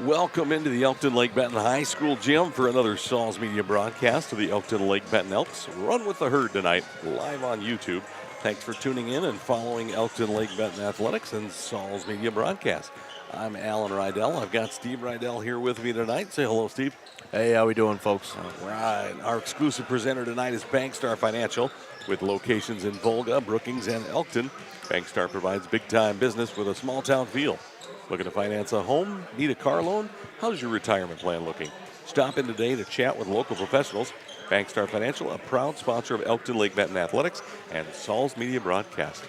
Welcome into the Elkton Lake Benton High School gym for another Sauls Media broadcast of the Elkton Lake Benton Elks. Run with the Herd tonight, live on YouTube. Thanks for tuning in and following Elkton Lake Benton Athletics and Sauls Media broadcast. I'm Alan Rydell. I've got Steve Rydell here with me tonight. Say hello, Steve. Hey, how we doing, folks? All right. Our exclusive presenter tonight is Bankstar Financial with locations in Volga, Brookings, and Elkton. Bankstar provides big-time business with a small-town feel. Looking to finance a home? Need a car loan? How's your retirement plan looking? Stop in today to chat with local professionals. Bankstar Financial, a proud sponsor of Elkton Lake Benton Athletics and Sauls Media Broadcast.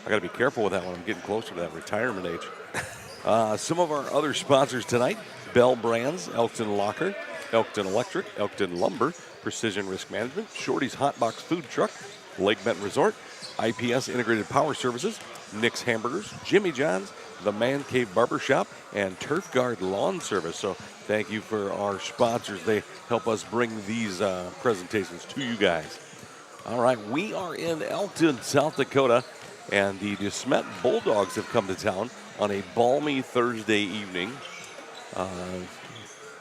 I got to be careful with that one. I'm getting closer to that retirement age. Some of our other sponsors tonight: Bell Brands, Elkton Locker, Elkton Electric, Elkton Lumber, Precision Risk Management, Shorty's Hot Box Food Truck, Lake Benton Resort, IPS Integrated Power Services, Nick's Hamburgers, Jimmy John's, the Man Cave Barbershop, and Turf Guard Lawn Service. So thank you for our sponsors. They help us bring these presentations to you guys. All right, we are in Elkton, South Dakota, and the Smet Bulldogs have come to town on a balmy Thursday evening.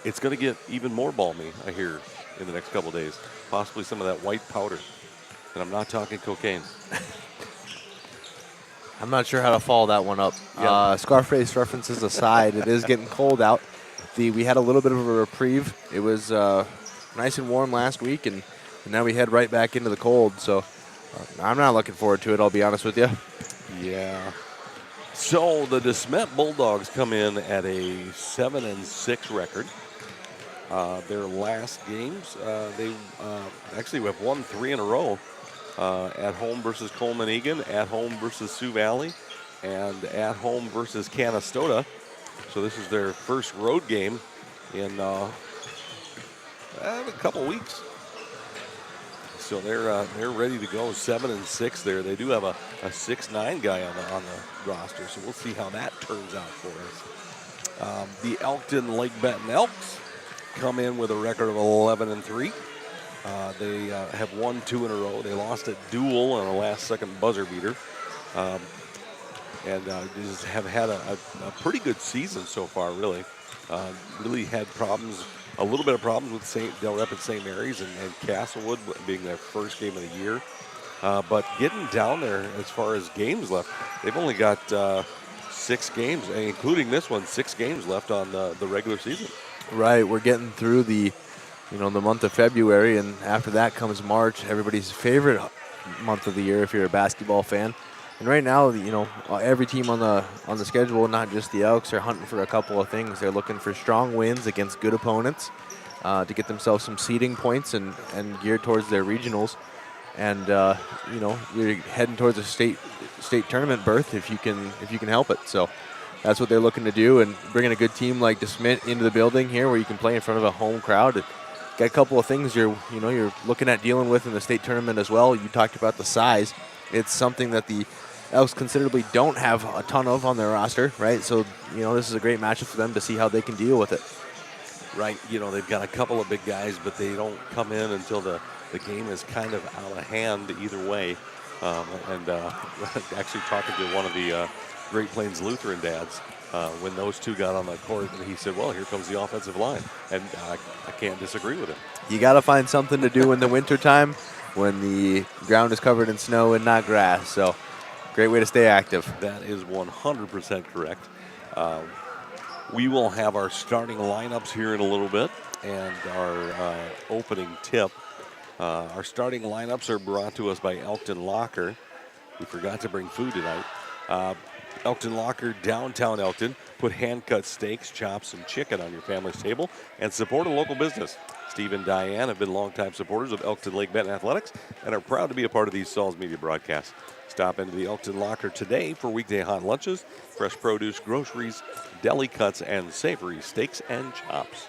It's going to get even more balmy, I hear, in the next couple days. Possibly some of that white powder. And I'm not talking cocaine. I'm not sure how to follow that one up. Yep. Scarface references aside, it is getting cold out. We had a little bit of a reprieve. It was nice and warm last week, and now we head right back into the cold. So I'm not looking forward to it, I'll be honest with you. Yeah. So the DeSmet Bulldogs come in at a 7-6 record. Their last games, they actually have won 3 in a row. At home versus Coleman Egan, at home versus Sioux Valley, and at home versus Canastota. So this is their first road game in a couple weeks. So they're ready to go, 7-6 there. They do have a 6'9" guy on the roster, so we'll see how that turns out for us. The Elkton Lake Benton Elks come in with a record of 11-3. They have won 2 in a row. They lost at Dual on a last-second buzzer beater, and just have had a pretty good season so far. Really had problems, a little bit of problems with Del Rep and St. Mary's and Castlewood being their first game of the year. But getting down there as far as games left, they've only got 6 games, including this one, 6 games left on the regular season. Right, we're getting through the month of February, and after that comes March, everybody's favorite month of the year if you're a basketball fan. And right now, every team on the schedule, not just the Elks, are hunting for a couple of things. They're looking for strong wins against good opponents to get themselves some seeding points and geared towards their regionals. And you're heading towards a state tournament berth if you can help it. So that's what they're looking to do, and bringing a good team like DeSmet into the building here, where you can play in front of a home crowd. Got a couple of things you're looking at dealing with in the state tournament as well. You talked about the size. It's something that the Elks considerably don't have a ton of on their roster, right? So, this is a great matchup for them to see how they can deal with it. Right. They've got a couple of big guys, but they don't come in until the game is kind of out of hand either way. Actually talking to one of the Great Plains Lutheran dads, when those two got on the court, and he said, well, here comes the offensive line. And I can't disagree with him. You got to find something to do in the wintertime when the ground is covered in snow and not grass. So great way to stay active. That is 100% correct. We will have our starting lineups here in a little bit and our opening tip. Our starting lineups are brought to us by Elkton Locker. We forgot to bring food tonight. Elkton Locker, downtown Elkton. Put hand-cut steaks, chops, and chicken on your family's table and support a local business. Steve and Diane have been longtime supporters of Elkton Lake Benton Athletics and are proud to be a part of these Sauls Media broadcasts. Stop into the Elkton Locker today for weekday hot lunches, fresh produce, groceries, deli cuts, and savory steaks and chops.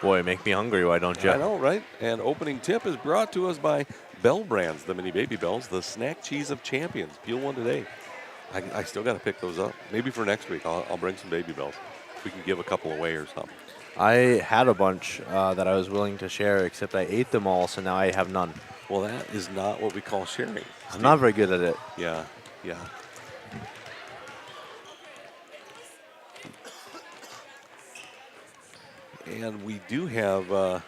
Boy, make me hungry, why don't you? I know, right? And opening tip is brought to us by Bell Brands, the mini baby bells, the snack cheese of champions. Peel one today. I still got to pick those up. Maybe for next week, I'll bring some baby bells. We can give a couple away or something. I had a bunch that I was willing to share, except I ate them all, so now I have none. Well, that is not what we call sharing. I'm not very good at it. Yeah. And we do have,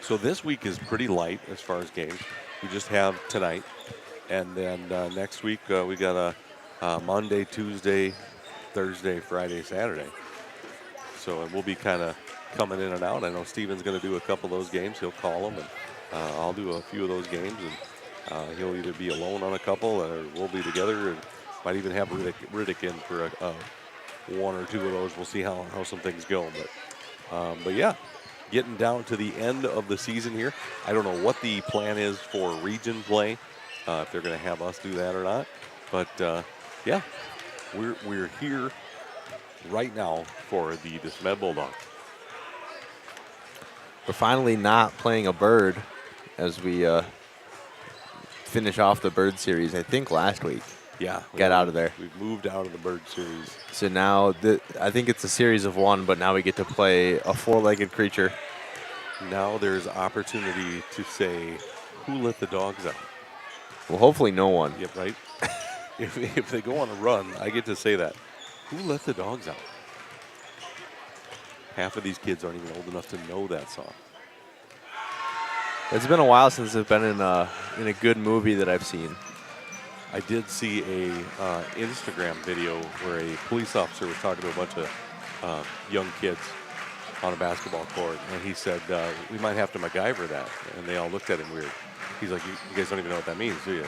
so this week is pretty light as far as games. We just have tonight. And then next week we got a Monday, Tuesday, Thursday, Friday, Saturday. So we'll be kind of coming in and out. I know Steven's going to do a couple of those games. He'll call them, and I'll do a few of those games. And he'll either be alone on a couple, or we'll be together, and might even have Riddick in for one or two of those. We'll see how some things go. But yeah, getting down to the end of the season here. I don't know what the plan is for region play, if they're going to have us do that or not. But yeah, we're here right now for the Smet Bulldogs. We're finally not playing a bird as we finish off the bird series, I think last week. Yeah. Get out of there. We've moved out of the bird series. So now, I think it's a series of one, but now we get to play a four-legged creature. Now there's opportunity to say, who let the dogs out? Well, hopefully no one. Yep, right? if they go on a run, I get to say that. Who let the dogs out? Half of these kids aren't even old enough to know that song. It's been a while since I've been in a good movie that I've seen. I did see a Instagram video where a police officer was talking to a bunch of young kids on a basketball court, and he said, we might have to MacGyver that. And they all looked at him weird. He's like, you guys don't even know what that means, do you?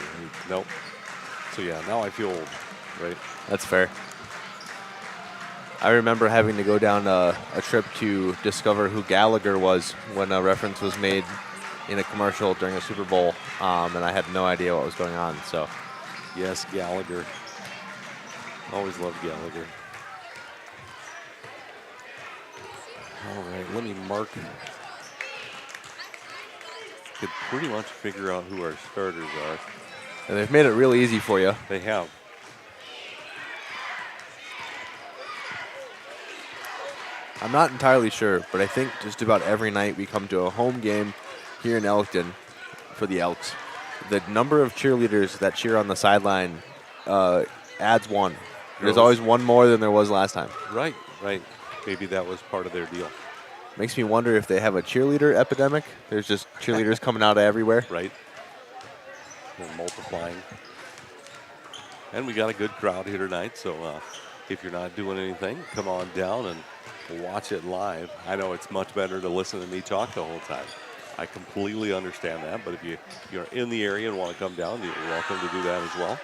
Nope. So yeah, now I feel old, right? That's fair. I remember having to go down a trip to discover who Gallagher was when a reference was made in a commercial during a Super Bowl, and I had no idea what was going on. So, yes, Gallagher. Always loved Gallagher. All right, let me mark. Could pretty much figure out who our starters are. And they've made it real easy for you. They have. I'm not entirely sure, but I think just about every night we come to a home game here in Elkton for the Elks. The number of cheerleaders that cheer on the sideline adds one. There's always one more than there was last time. Right, right. Maybe that was part of their deal. Makes me wonder if they have a cheerleader epidemic. There's just cheerleaders coming out of everywhere. Right. They're multiplying. And we got a good crowd here tonight, so if you're not doing anything, come on down and watch it live. I know it's much better to listen to me talk the whole time. I completely understand that, but if you're in the area and want to come down, you're welcome to do that as well.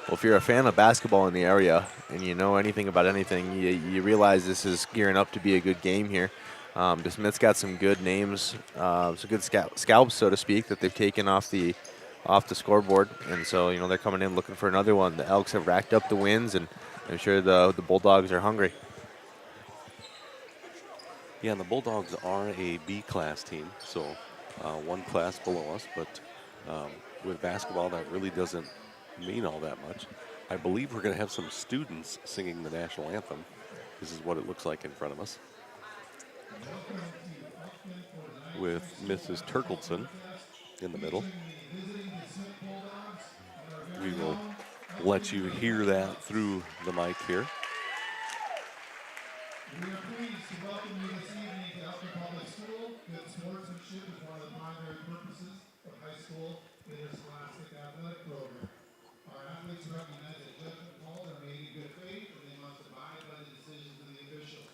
Well, if you're a fan of basketball in the area and you know anything about anything, you realize this is gearing up to be a good game here. The Smet's got some good names, some good scalps, so to speak, that they've taken off the scoreboard, and so they're coming in looking for another one. The Elks have racked up the wins, and I'm sure the Bulldogs are hungry. Yeah, and the Bulldogs are a B-class team, so one class below us, but with basketball, that really doesn't mean all that much. I believe we're going to have some students singing the national anthem. This is what it looks like in front of us, with Mrs. Turkleson in the middle. We will let you hear that through the mic here. We are pleased to welcome you this evening to Elkton Public School. Good sportsmanship is one of the primary purposes of high school interscholastic athletic program. Our athletes recognize that judgment calls are made in good faith, and they must abide by the decisions of the officials.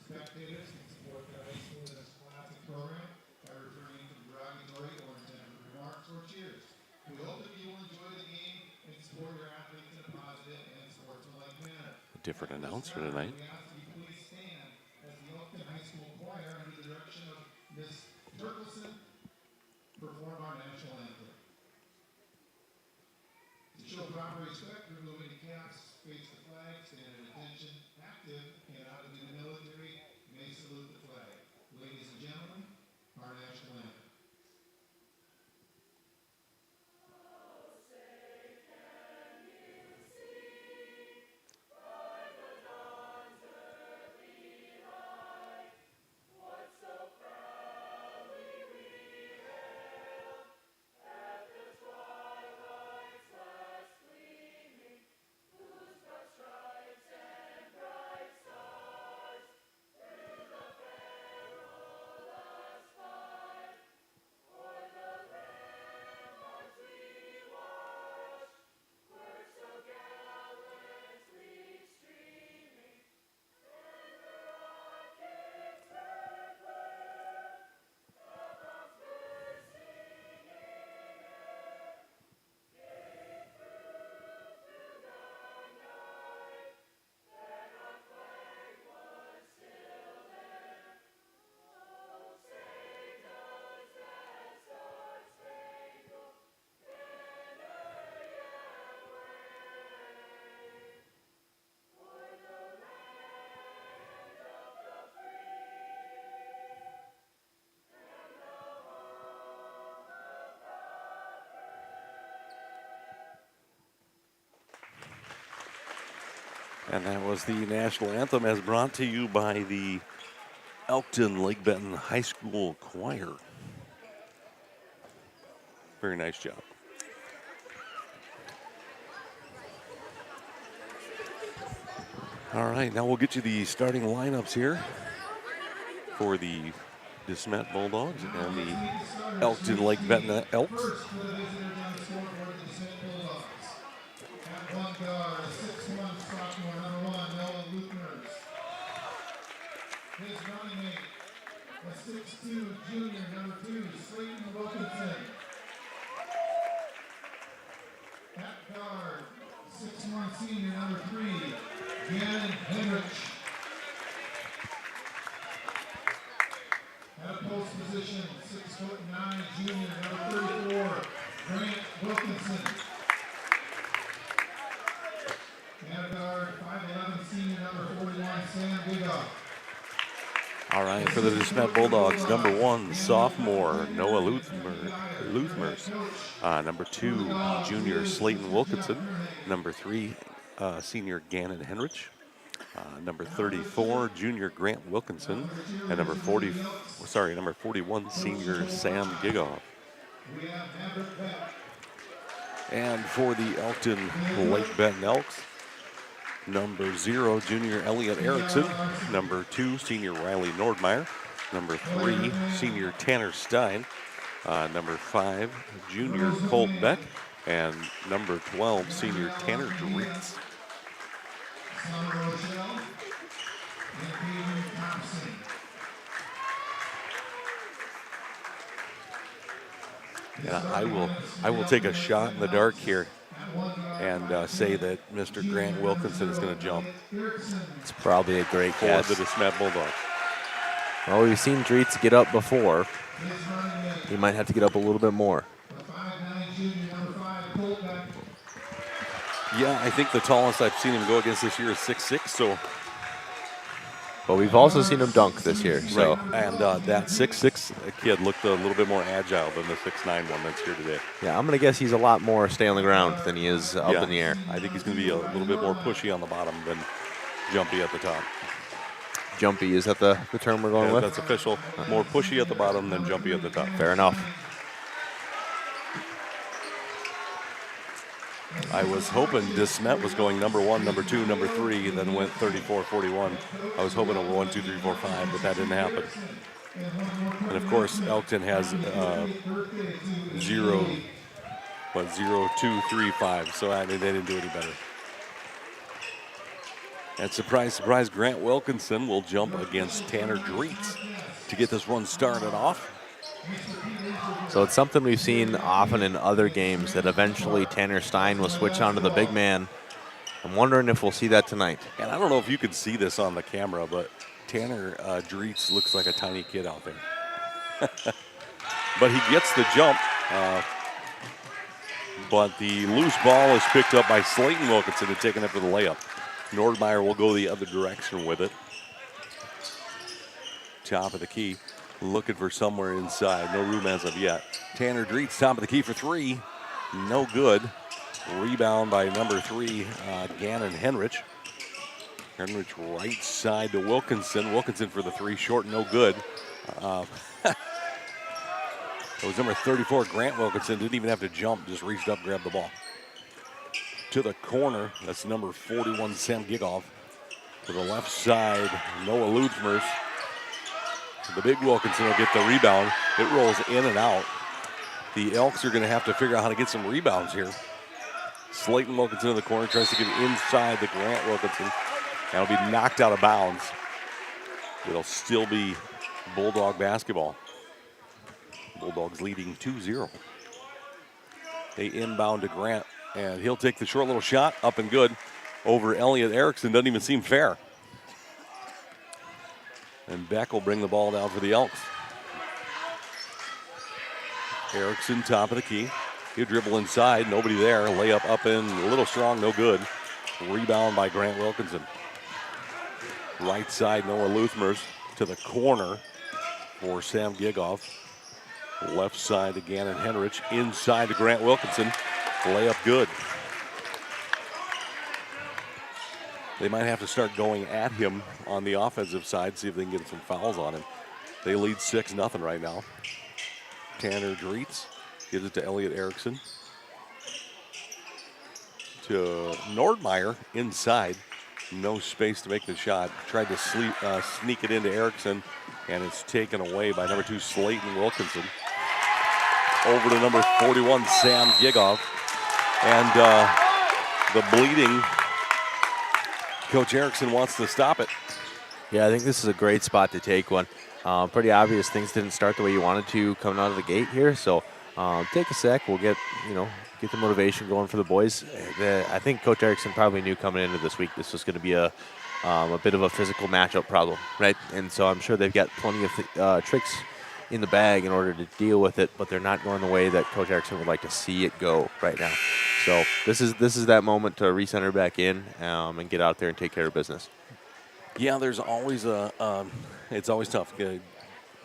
Spectators can support their high school interscholastic program by referring to derogatory or intemperate remarks or cheers. We hope that you will enjoy the game and support your athletes in a positive and sportsmanlike manner. A different announcer tonight. We ask that you please stand as the Elkton High School Choir under the direction of Ms. Turkleson perform our national anthem. To show proper respect, removing the caps, face the flag, stand at attention, active, and out of the military, may salute the flag. Ladies and gentlemen, our national anthem. And that was the national anthem as brought to you by the Elkton Lake Benton High School Choir. Very nice job. All right, now we'll get you the starting lineups here for the Smet Bulldogs and the Elkton Lake Benton Elks. First for the visitors on the scoreboard, the Smet Bulldogs. At one guard, a 6'1" sophomore, number 1, Noah Luthmers. His running mate, a 6'2" junior, number 2, Slayton Wilkinson. At guard, 6'1" senior, number 3, Gannon Henrich. At a post position, 6'9" junior, number 34, Grant Wilkinson. And guard, 5'11" senior, number 41, Sam Gigoff. All right, for the Smet Bulldogs, number 1, sophomore Noah Luthmers. Number 2, junior Slayton Wilkinson. Number 3, senior Gannon Henrich. Number 34, junior Grant Wilkinson. And number 41, senior Sam Gigoff. And for the Elkton Lake Benton Elks, number 0, junior Elliot Erickson. Number 2, senior Riley Nordmeyer. Number 3, senior Tanner Stein. Number 5, junior Colt Beck. And number 12, senior Tanner Dritz. And I will take a shot in the dark here and say that Mr. Grant Wilkinson is going to jump. It's probably a great for guess. the Smet Bulldogs. Well, we've seen Dritz get up before. He might have to get up a little bit more. Yeah, I think the tallest I've seen him go against this year is 6'6", so. But we've also seen him dunk this year. So. Right. And that 6'6" kid looked a little bit more agile than the 6'9" one that's here today. Yeah, I'm going to guess he's a lot more stay on the ground than he is up in the air. I think he's going to be a little bit more pushy on the bottom than jumpy at the top. Jumpy, is that the term we're going with? That's official. More pushy at the bottom than jumpy at the top. Fair enough. I was hoping Smet was going number 1, number 2, number 3, then went 34, 41. I was hoping it was 1, 2, 3, 4, 5, but that didn't happen. And of course, Elkton has 0, 2, 3, 5. So I mean, they didn't do any better. And surprise, surprise, Grant Wilkinson will jump against Tanner Dritz to get this run started off. So it's something we've seen often in other games that eventually Tanner Stein will switch onto the big man. I'm wondering if we'll see that tonight. And I don't know if you can see this on the camera, but Tanner Dritz looks like a tiny kid out there. But he gets the jump. But the loose ball is picked up by Slayton Wilkinson and taken up for the layup. Nordmeyer will go the other direction with it. Top of the key. Looking for somewhere inside. No room as of yet. Tanner Dritz, top of the key for 3. No good. Rebound by number 3, Gannon Henrich. Henrich right side to Wilkinson. Wilkinson for the 3, short, no good. It was number 34, Grant Wilkinson. Didn't even have to jump, just reached up, grabbed the ball. To the corner, that's number 41, Sam Gigoff. To the left side, Noah Luthmers. The big Wilkinson will get the rebound. It rolls in and out. The Elks are going to have to figure out how to get some rebounds here. Slayton Wilkinson in the corner tries to get inside the Grant Wilkinson. That'll be knocked out of bounds. It'll still be Bulldog basketball. Bulldogs leading 2-0. They inbound to Grant, and he'll take the short little shot, up and good, over Elliot Erickson. Doesn't even seem fair. And Beck will bring the ball down for the Elks. Erickson, top of the key. He'll dribble inside, nobody there. Layup up in, a little strong, no good. Rebound by Grant Wilkinson. Right side, Noah Luthmers to the corner for Sam Gigoff. Left side to Gannon Henrich. Inside to Grant Wilkinson. Layup good. They might have to start going at him on the offensive side, see if they can get some fouls on him. They lead 6-0 right now. Tanner Dreetz gives it to Elliot Erickson. To Nordmeyer inside. No space to make the shot. Tried to sneak it into Erickson, and it's taken away by number 2, Slayton Wilkinson. Over to number 41, Sam Gigoff. And the bleeding, Coach Erickson wants to stop it. Yeah, I think this is a great spot to take one. Pretty obvious things didn't start the way you wanted to coming out of the gate here, so take a sec. We'll get the motivation going for the boys. I think Coach Erickson probably knew coming into this week this was going to be a bit of a physical matchup problem, right? And so I'm sure they've got plenty of tricks in the bag in order to deal with it, but they're not going the way that Coach Erickson would like to see it go right now. So this is that moment to recenter back in and get out there and take care of business. Yeah, there's always it's always tough,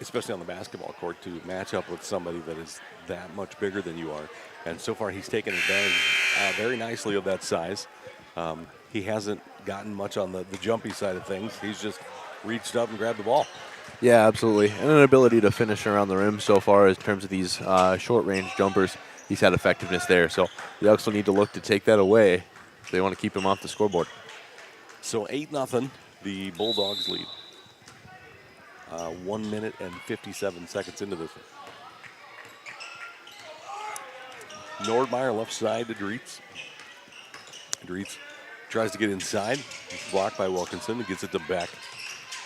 especially on the basketball court, to match up with somebody that is that much bigger than you are. And so far, he's taken advantage very nicely of that size. He hasn't gotten much on the jumpy side of things. He's just reached up and grabbed the ball. Yeah, absolutely. And an ability to finish around the rim so far in terms of these short-range jumpers. He's had effectiveness there. So the Elks will need to look to take that away if they want to keep him off the scoreboard. So 8-0, the Bulldogs lead. 1 minute and 57 seconds into this one. Nordmeyer left side to Dreetz. Dreetz tries to get inside. It's blocked by Wilkinson. He gets it to Beck.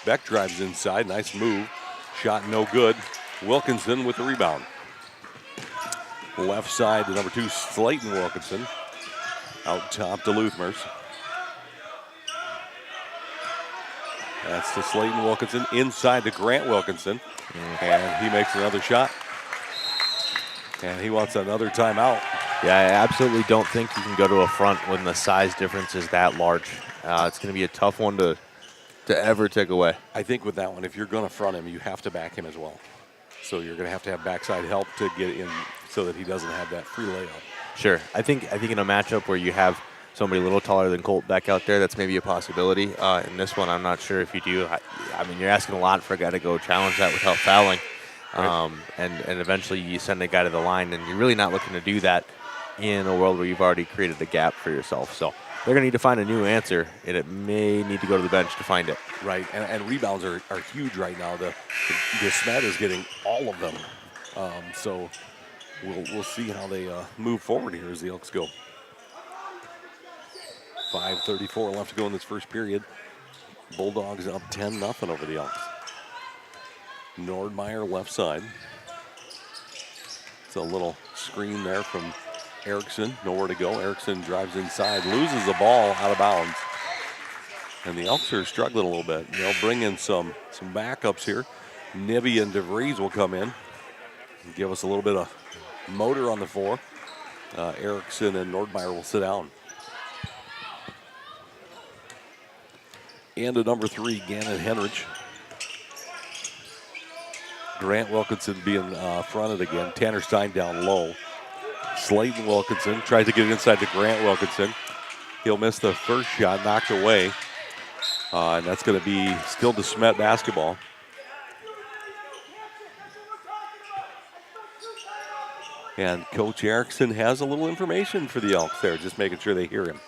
Beck drives inside. Nice move. Shot no good. Wilkinson with the rebound. Left side to number 2, Slayton Wilkinson. Out top to Luthmers. That's to Slayton Wilkinson. Inside to Grant Wilkinson. And he makes another shot. And he wants another timeout. Yeah, I absolutely don't think you can go to a front when the size difference is that large. It's going to be a tough one to ever take away. I think with that one, if you're going to front him, you have to back him as well. So you're going to have backside help to get in so that he doesn't have that free layup. Sure. I think in a matchup where you have somebody a little taller than Colt back out there, that's maybe a possibility. In this one, I'm not sure if you do. I mean, you're asking a lot for a guy to go challenge that without fouling. Right. And eventually you send a guy to the line, and you're really not looking to do that in a world where you've already created a gap for yourself. So they're going to need to find a new answer, and it may need to go to the bench to find it. Right, and rebounds are huge right now. The Smet is getting all of them. So we'll see how they move forward here as the Elks go. 5:34 left to go in this first period. Bulldogs up 10-0 over the Elks. Nordmeyer left side. It's a little screen there from Erickson. Nowhere to go. Erickson drives inside, loses the ball out of bounds. And the Elks are struggling a little bit. They'll bring in some backups here. Nibby and DeVries will come in and give us a little bit of motor on the floor. Erickson and Nordmeyer will sit down. And to number 3, Gannon Henrich. Grant Wilkinson being fronted again. Tanner Stein down low. Slayton Wilkinson tries to get it inside to Grant Wilkinson. He'll miss the first shot, knocked away. And that's going to be still to Smet basketball. And Coach Erickson has a little information for the Elks there, just making sure they hear him.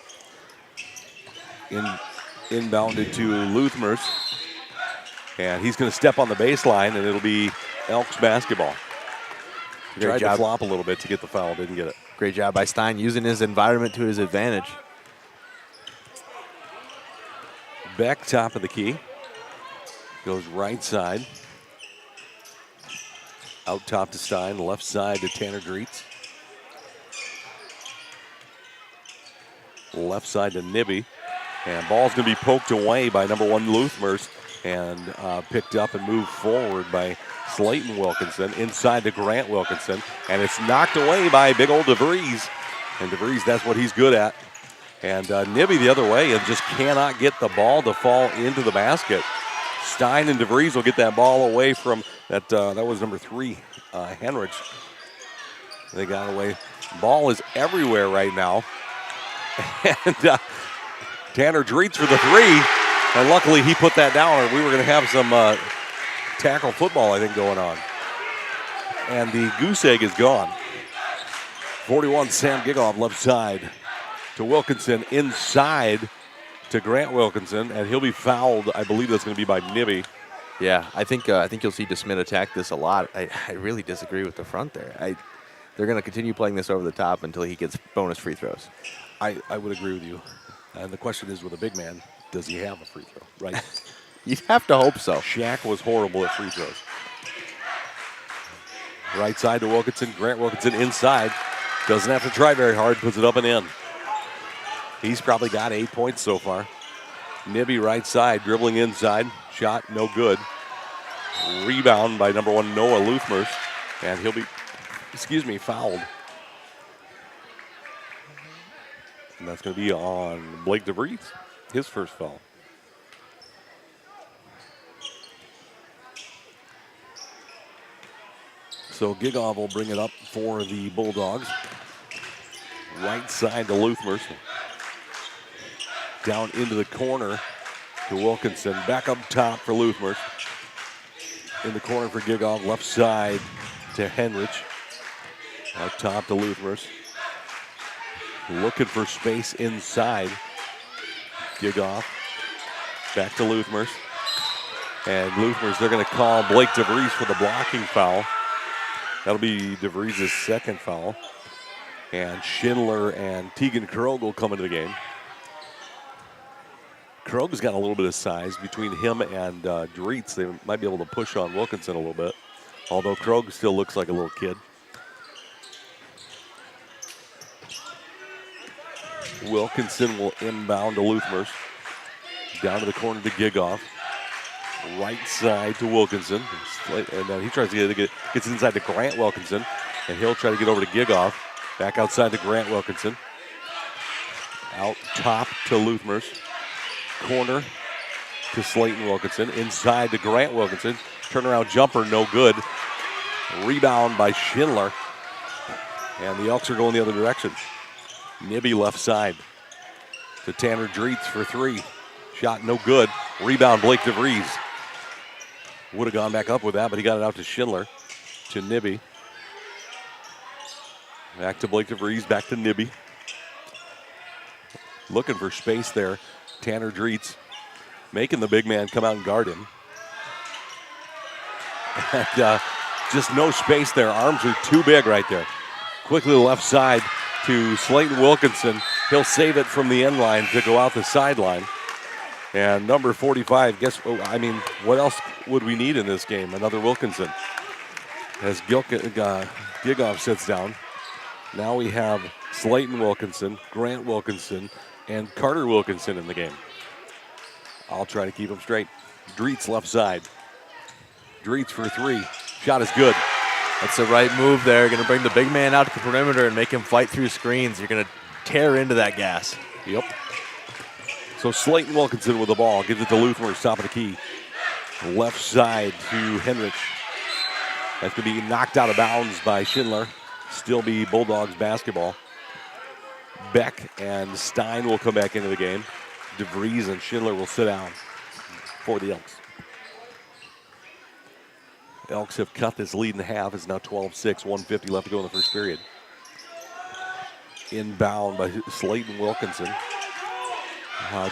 Inbounded to Luthmers. And he's going to step on the baseline, and it'll be Elks basketball. Tried to flop a little bit to get the foul, didn't get it. Great job by Stein, using his environment to his advantage. Beck, top of the key. Goes right side. Out top to Stein, left side to Tanner Dreetz. Left side to Nibby. And ball's going to be poked away by number 1, Luthmers. And picked up and moved forward by Slayton Wilkinson. Inside to Grant Wilkinson. And it's knocked away by big old DeVries. And DeVries, that's what he's good at. And Nibby the other way and just cannot get the ball to fall into the basket. Stein and DeVries will get that ball away from that. That was number 3, Henrich. They got away. Ball is everywhere right now. And Tanner Dreets for the three. And luckily he put that down, or we were going to have some tackle football, I think, going on. And the goose egg is gone. 41, Sam Gigoff left side to Wilkinson, inside to Grant Wilkinson, and he'll be fouled. I believe that's going to be by Nibby. Yeah, I think you'll see DeSmit attack this a lot. I really disagree with the front there. They're going to continue playing this over the top until he gets bonus free throws. I would agree with you. And the question is, with a big man, does he have a free throw, right? You'd have to hope so. Shaq was horrible at free throws. Right side to Wilkinson. Grant Wilkinson inside. Doesn't have to try very hard. Puts it up and in. He's probably got 8 points so far. Nibby right side, dribbling inside. Shot no good. Rebound by number 1, Noah Luthmers. And he'll be, fouled. And that's going to be on Blake DeVries, his first foul. So Gigoff will bring it up for the Bulldogs. Right side to Luthmers. Down into the corner to Wilkinson. Back up top for Luthmers. In the corner for Gigoff. Left side to Henrich. Up top to Luthmers. Looking for space inside. Gigoff. Back to Luthmers. And Luthmers, they're going to call Blake DeVries for the blocking foul. That'll be DeVries' second foul. And Schindler and Tegan Krogh will come into the game. Krogh's got a little bit of size between him and Dreets. They might be able to push on Wilkinson a little bit, although Krogh still looks like a little kid. Wilkinson will inbound to Luthmers. Down to the corner to Gigoff. Right side to Wilkinson. And he tries to gets inside to Grant Wilkinson. And he'll try to get over to Gigoff. Back outside to Grant Wilkinson. Out top to Luthmers. Corner to Slayton Wilkinson. Inside to Grant Wilkinson. Turnaround jumper, no good. Rebound by Schindler. And the Elks are going the other direction. Nibby left side to Tanner Dreets for three. Shot no good. Rebound Blake DeVries. Would have gone back up with that, but he got it out to Schindler. To Nibby. Back to Blake DeVries, back to Nibby. Looking for space there. Tanner Dreets making the big man come out and guard him. And just no space there. Arms are too big right there. Quickly to the left side to Slayton Wilkinson. He'll save it from the end line to go out the sideline. And number 45, what else would we need in this game? Another Wilkinson. As Gigoff sits down, now we have Slayton Wilkinson, Grant Wilkinson, and Carter Wilkinson in the game. I'll try to keep them straight. Dreets left side. Dreets for three. Shot is good. That's the right move there. Going to bring the big man out to the perimeter and make him fight through screens. You're going to tear into that gas. Yep. So Slayton Wilkinson with the ball. Gives it to Luthmers, top of the key. Left side to Henrich. That's going to be knocked out of bounds by Schindler. Still be Bulldogs basketball. Beck and Stein will come back into the game. DeVries and Schindler will sit down for the Elks. Elks have cut this lead in half. It's now 12-6, 1:50 left to go in the first period. Inbound by Slayton Wilkinson.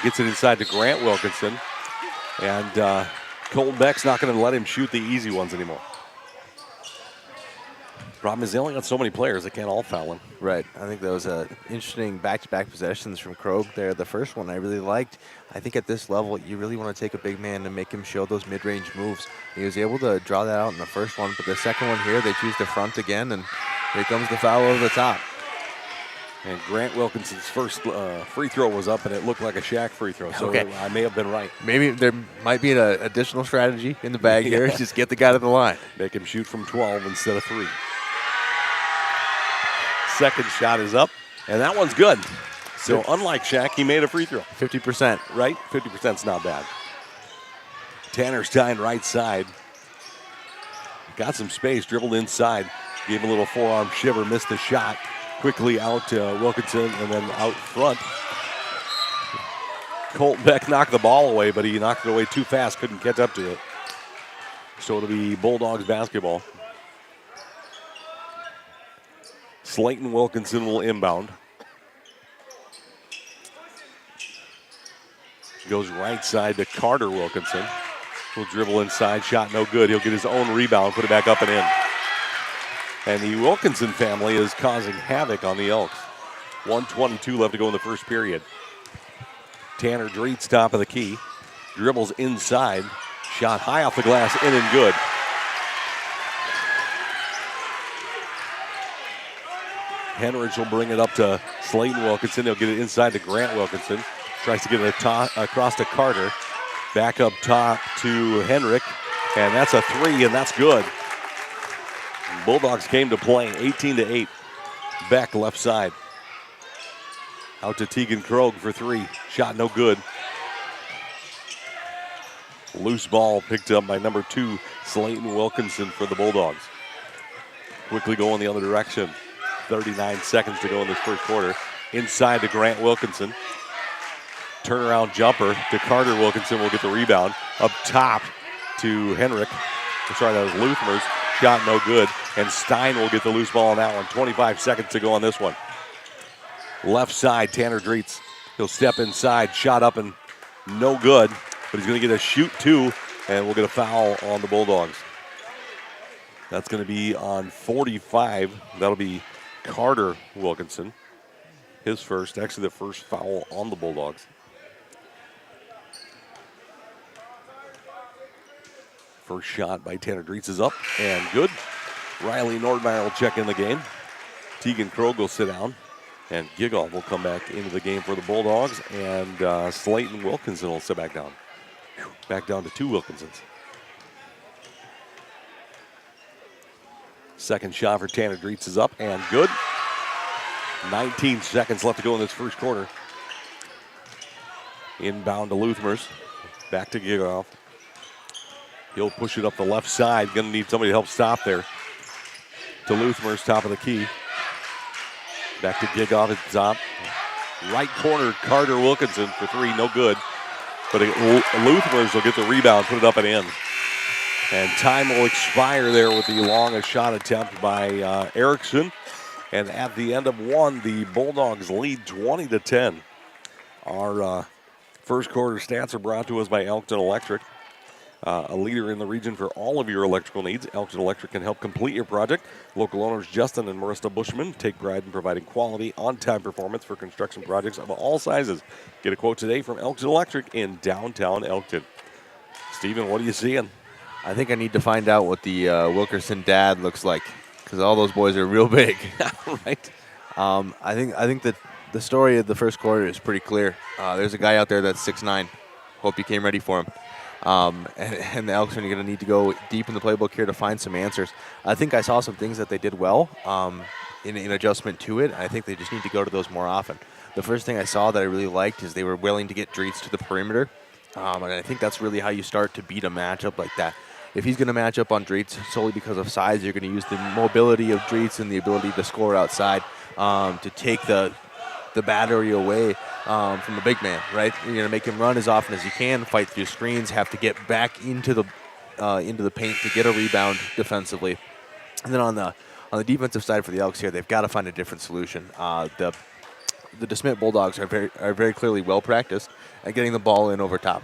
Gets it inside to Grant Wilkinson. And Colton Beck's not going to let him shoot the easy ones anymore. Problem is they only got so many players. They can't all foul him. Right. I think that was interesting back-to-back possessions from Krogh there. The first one I really liked. I think at this level, you really want to take a big man and make him show those mid-range moves. He was able to draw that out in the first one, but the second one here, they choose to front again, and here comes the foul over the top. And Grant Wilkinson's first free throw was up, and it looked like a Shaq free throw, so okay. I may have been right. Maybe there might be an additional strategy in the bag here. Just get the guy to the line. Make him shoot from 12 instead of 3. Second shot is up, and that one's good. So unlike Shaq, he made a free throw. 50%. Right? 50% is not bad. Tanner Stein right side. Got some space, dribbled inside. Gave a little forearm shiver, missed the shot. Quickly out to Wilkinson and then out front. Colt Beck knocked the ball away, but he knocked it away too fast, couldn't catch up to it. So it'll be Bulldogs basketball. Slayton Wilkinson will inbound. Goes right side to Carter Wilkinson. He'll dribble inside, shot no good. He'll get his own rebound, put it back up and in. And the Wilkinson family is causing havoc on the Elks. 1:22 left to go in the first period. Tanner Dreets, top of the key. Dribbles inside. Shot high off the glass, in and good. Henrich will bring it up to Slayton Wilkinson. He'll get it inside to Grant Wilkinson. Tries to get it across to Carter. Back up top to Henrik. And that's a three, and that's good. Bulldogs came to play, 18-8. Beck left side. Out to Tegan Krogh for three. Shot no good. Loose ball picked up by number 2, Slayton Wilkinson for the Bulldogs. Quickly going the other direction. 39 seconds to go in this first quarter. Inside to Grant Wilkinson. Turnaround jumper to Carter Wilkinson will get the rebound. Up top to Henrik. Sorry, that was Luthmer's. Shot no good. And Stein will get the loose ball on that one. 25 seconds to go on this one. Left side, Tanner Dreets. He'll step inside. Shot up and no good. But he's going to get a shoot two, and we'll get a foul on the Bulldogs. That's going to be on 45. That'll be Carter Wilkinson. His first, actually the first foul on the Bulldogs. First shot by Tanner Dreets is up and good. Riley Nordmeyer will check in the game. Tegan Krogh will sit down. And Gigoff will come back into the game for the Bulldogs. And Slayton Wilkinson will sit back down. Back down to 2 Wilkinsons. Second shot for Tanner Dreets is up and good. 19 seconds left to go in this first quarter. Inbound to Luthmers. Back to Gigoff. He'll push it up the left side. Going to need somebody to help stop there. To Luthmers, top of the key. Back to Gigoff at the top. Right corner, Carter Wilkinson for three, no good. But Luthmers will get the rebound, put it up and in. And time will expire there with the longest shot attempt by Erickson. And at the end of one, the Bulldogs lead 20-10. Our first quarter stats are brought to us by Elkton Electric. A leader in the region for all of your electrical needs. Elkton Electric can help complete your project. Local owners Justin and Marissa Bushman take pride in providing quality, on-time performance for construction projects of all sizes. Get a quote today from Elkton Electric in downtown Elkton. Steven, what are you seeing? I think I need to find out what the Wilkerson dad looks like, because all those boys are real big. Right. I think that the story of the first quarter is pretty clear. There's a guy out there that's 6'9". Hope you came ready for him. And the Elks are going to need to go deep in the playbook here to find some answers. I think I saw some things that they did well in adjustment to it. I think they just need to go to those more often. The first thing I saw that I really liked is they were willing to get Dreets to the perimeter. And I think that's really how you start to beat a matchup like that. If he's going to match up on Dreets solely because of size, you're going to use the mobility of Dreets and the ability to score outside to take the battery away from the big man, right? You're going to make him run as often as you can, fight through screens, have to get back into the paint to get a rebound defensively. And then on the defensive side for the Elks here, they've got to find a different solution. The Smet Bulldogs are very clearly well practiced at getting the ball in over top.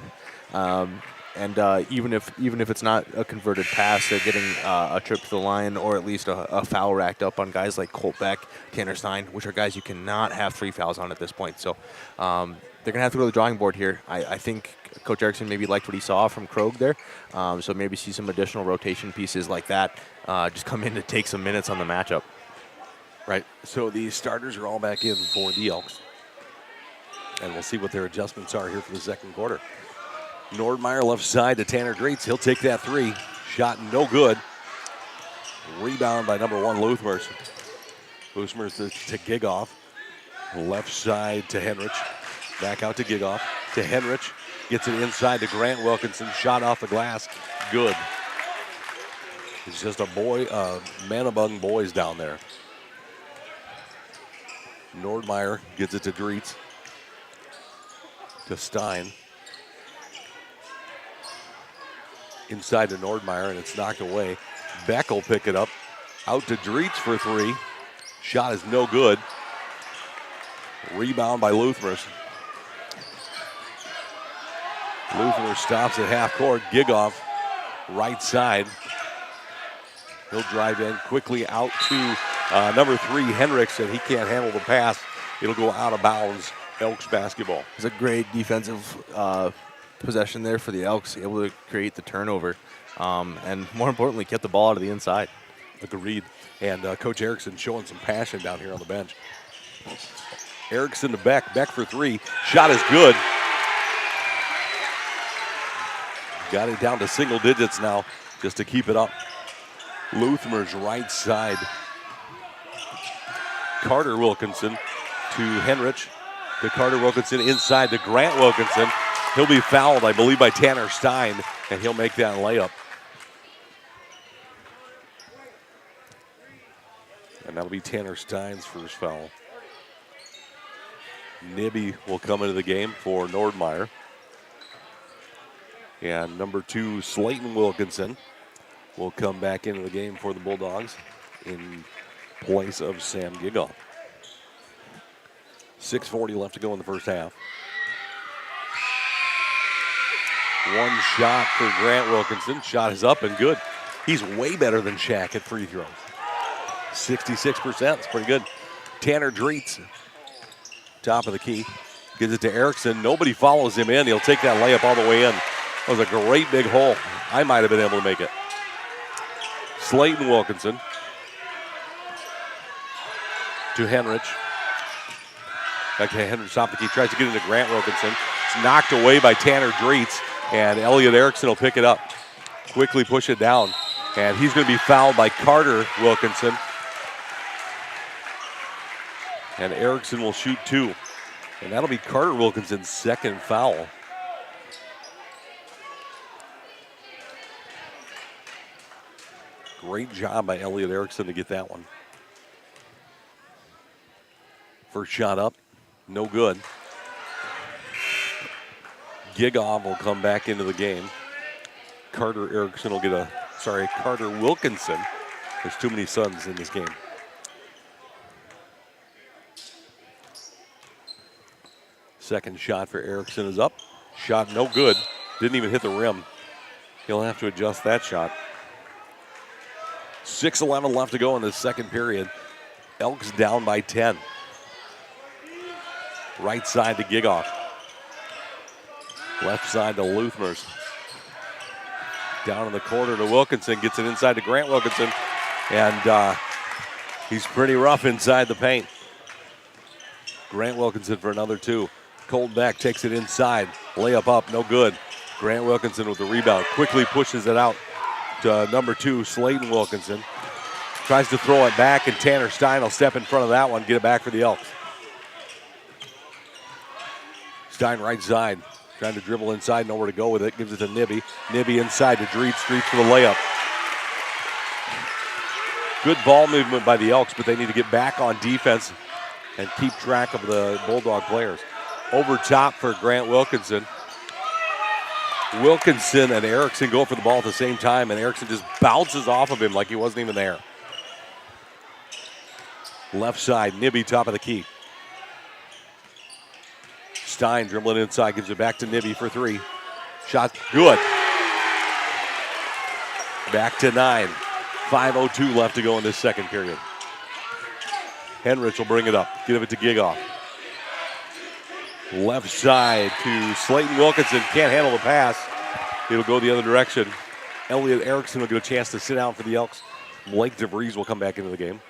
And even if it's not a converted pass, they're getting a trip to the line or at least a foul racked up on guys like Colt Beck, Tanner Stein, which are guys you cannot have 3 fouls on at this point. So they're going to have to go to the drawing board here. I think Coach Erickson maybe liked what he saw from Krogh there. So maybe see some additional rotation pieces like that just come in to take some minutes on the matchup. Right. So the starters are all back in for the Elks. And we'll see what their adjustments are here for the second quarter. Nordmeyer left side to Tanner Dreets. He'll take that three. Shot no good. Rebound by number 1, Luthmers. Luthmers to Gigoff. Left side to Henrich. Back out to Gigoff. To Henrich. Gets it inside to Grant Wilkinson. Shot off the glass. Good. It's just a man among boys down there. Nordmeyer gets it to Dreets. To to Stein. Inside to Nordmeyer, and it's knocked away. Beck will pick it up. Out to Dritz for three. Shot is no good. Rebound by Luthmers. Luthmers stops at half court. Gigoff, right side. He'll drive in quickly out to number 3, Hendricks, and he can't handle the pass. It'll go out of bounds. Elks basketball. It's a great defensive possession there for the Elks, able to create the turnover, and more importantly, get the ball out of the inside. Agreed. And Coach Erickson showing some passion down here on the bench. Erickson to Beck. Beck for three. Shot is good. Got it down to single digits now just to keep it up. Luthmer's right side. Carter Wilkinson to Henrich. To Carter Wilkinson inside to Grant Wilkinson. He'll be fouled, I believe, by Tanner Stein, and he'll make that layup. And that'll be Tanner Stein's first foul. Nibby will come into the game for Nordmeyer. And number 2, Slayton Wilkinson, will come back into the game for the Bulldogs in place of Sam Gigoff. 6:40 left to go in the first half. One shot for Grant Wilkinson. Shot is up and good. He's way better than Shaq at free throws. 66%, it's pretty good. Tanner Dritz, top of the key. Gives it to Erickson. Nobody follows him in. He'll take that layup all the way in. That was a great big hole. I might have been able to make it. Slayton Wilkinson to Henrich. Back to Henrich, top of the key. Tries to get into Grant Wilkinson. It's knocked away by Tanner Dritz, and Elliot Erickson will pick it up. Quickly push it down. And he's going to be fouled by Carter Wilkinson. And Erickson will shoot 2. And that'll be Carter Wilkinson's second foul. Great job by Elliot Erickson to get that one. First shot up, no good. Gigoff will come back into the game. Carter Wilkinson. There's too many sons in this game. Second shot for Erickson is up. Shot no good. Didn't even hit the rim. He'll have to adjust that shot. 6:11 left to go in the second period. Elks down by 10. Right side to Gigoff. Left side to Luthmers. Down in the corner to Wilkinson. Gets it inside to Grant Wilkinson. And he's pretty rough inside the paint. Grant Wilkinson for another 2. Colt Beck takes it inside. Layup up, no good. Grant Wilkinson with the rebound. Quickly pushes it out to number 2, Slayton Wilkinson. Tries to throw it back, and Tanner Stein will step in front of that one, get it back for the Elks. Stein right side. Trying to dribble inside, nowhere to go with it. Gives it to Nibby. Nibby inside to Dritz. Dritz for the layup. Good ball movement by the Elks, but they need to get back on defense and keep track of the Bulldog players. Over top for Grant Wilkinson. Wilkinson and Erickson go for the ball at the same time, and Erickson just bounces off of him like he wasn't even there. Left side, Nibby, top of the key. Stein dribbling inside, gives it back to Nibby for 3. Shot good. Back to 9. 5:02 left to go in this second period. Henrich will bring it up. Give it to Gigoff. Left side to Slayton Wilkinson. Can't handle the pass. It'll go the other direction. Elliot Erickson will get a chance to sit down for the Elks. Blake DeVries will come back into the game.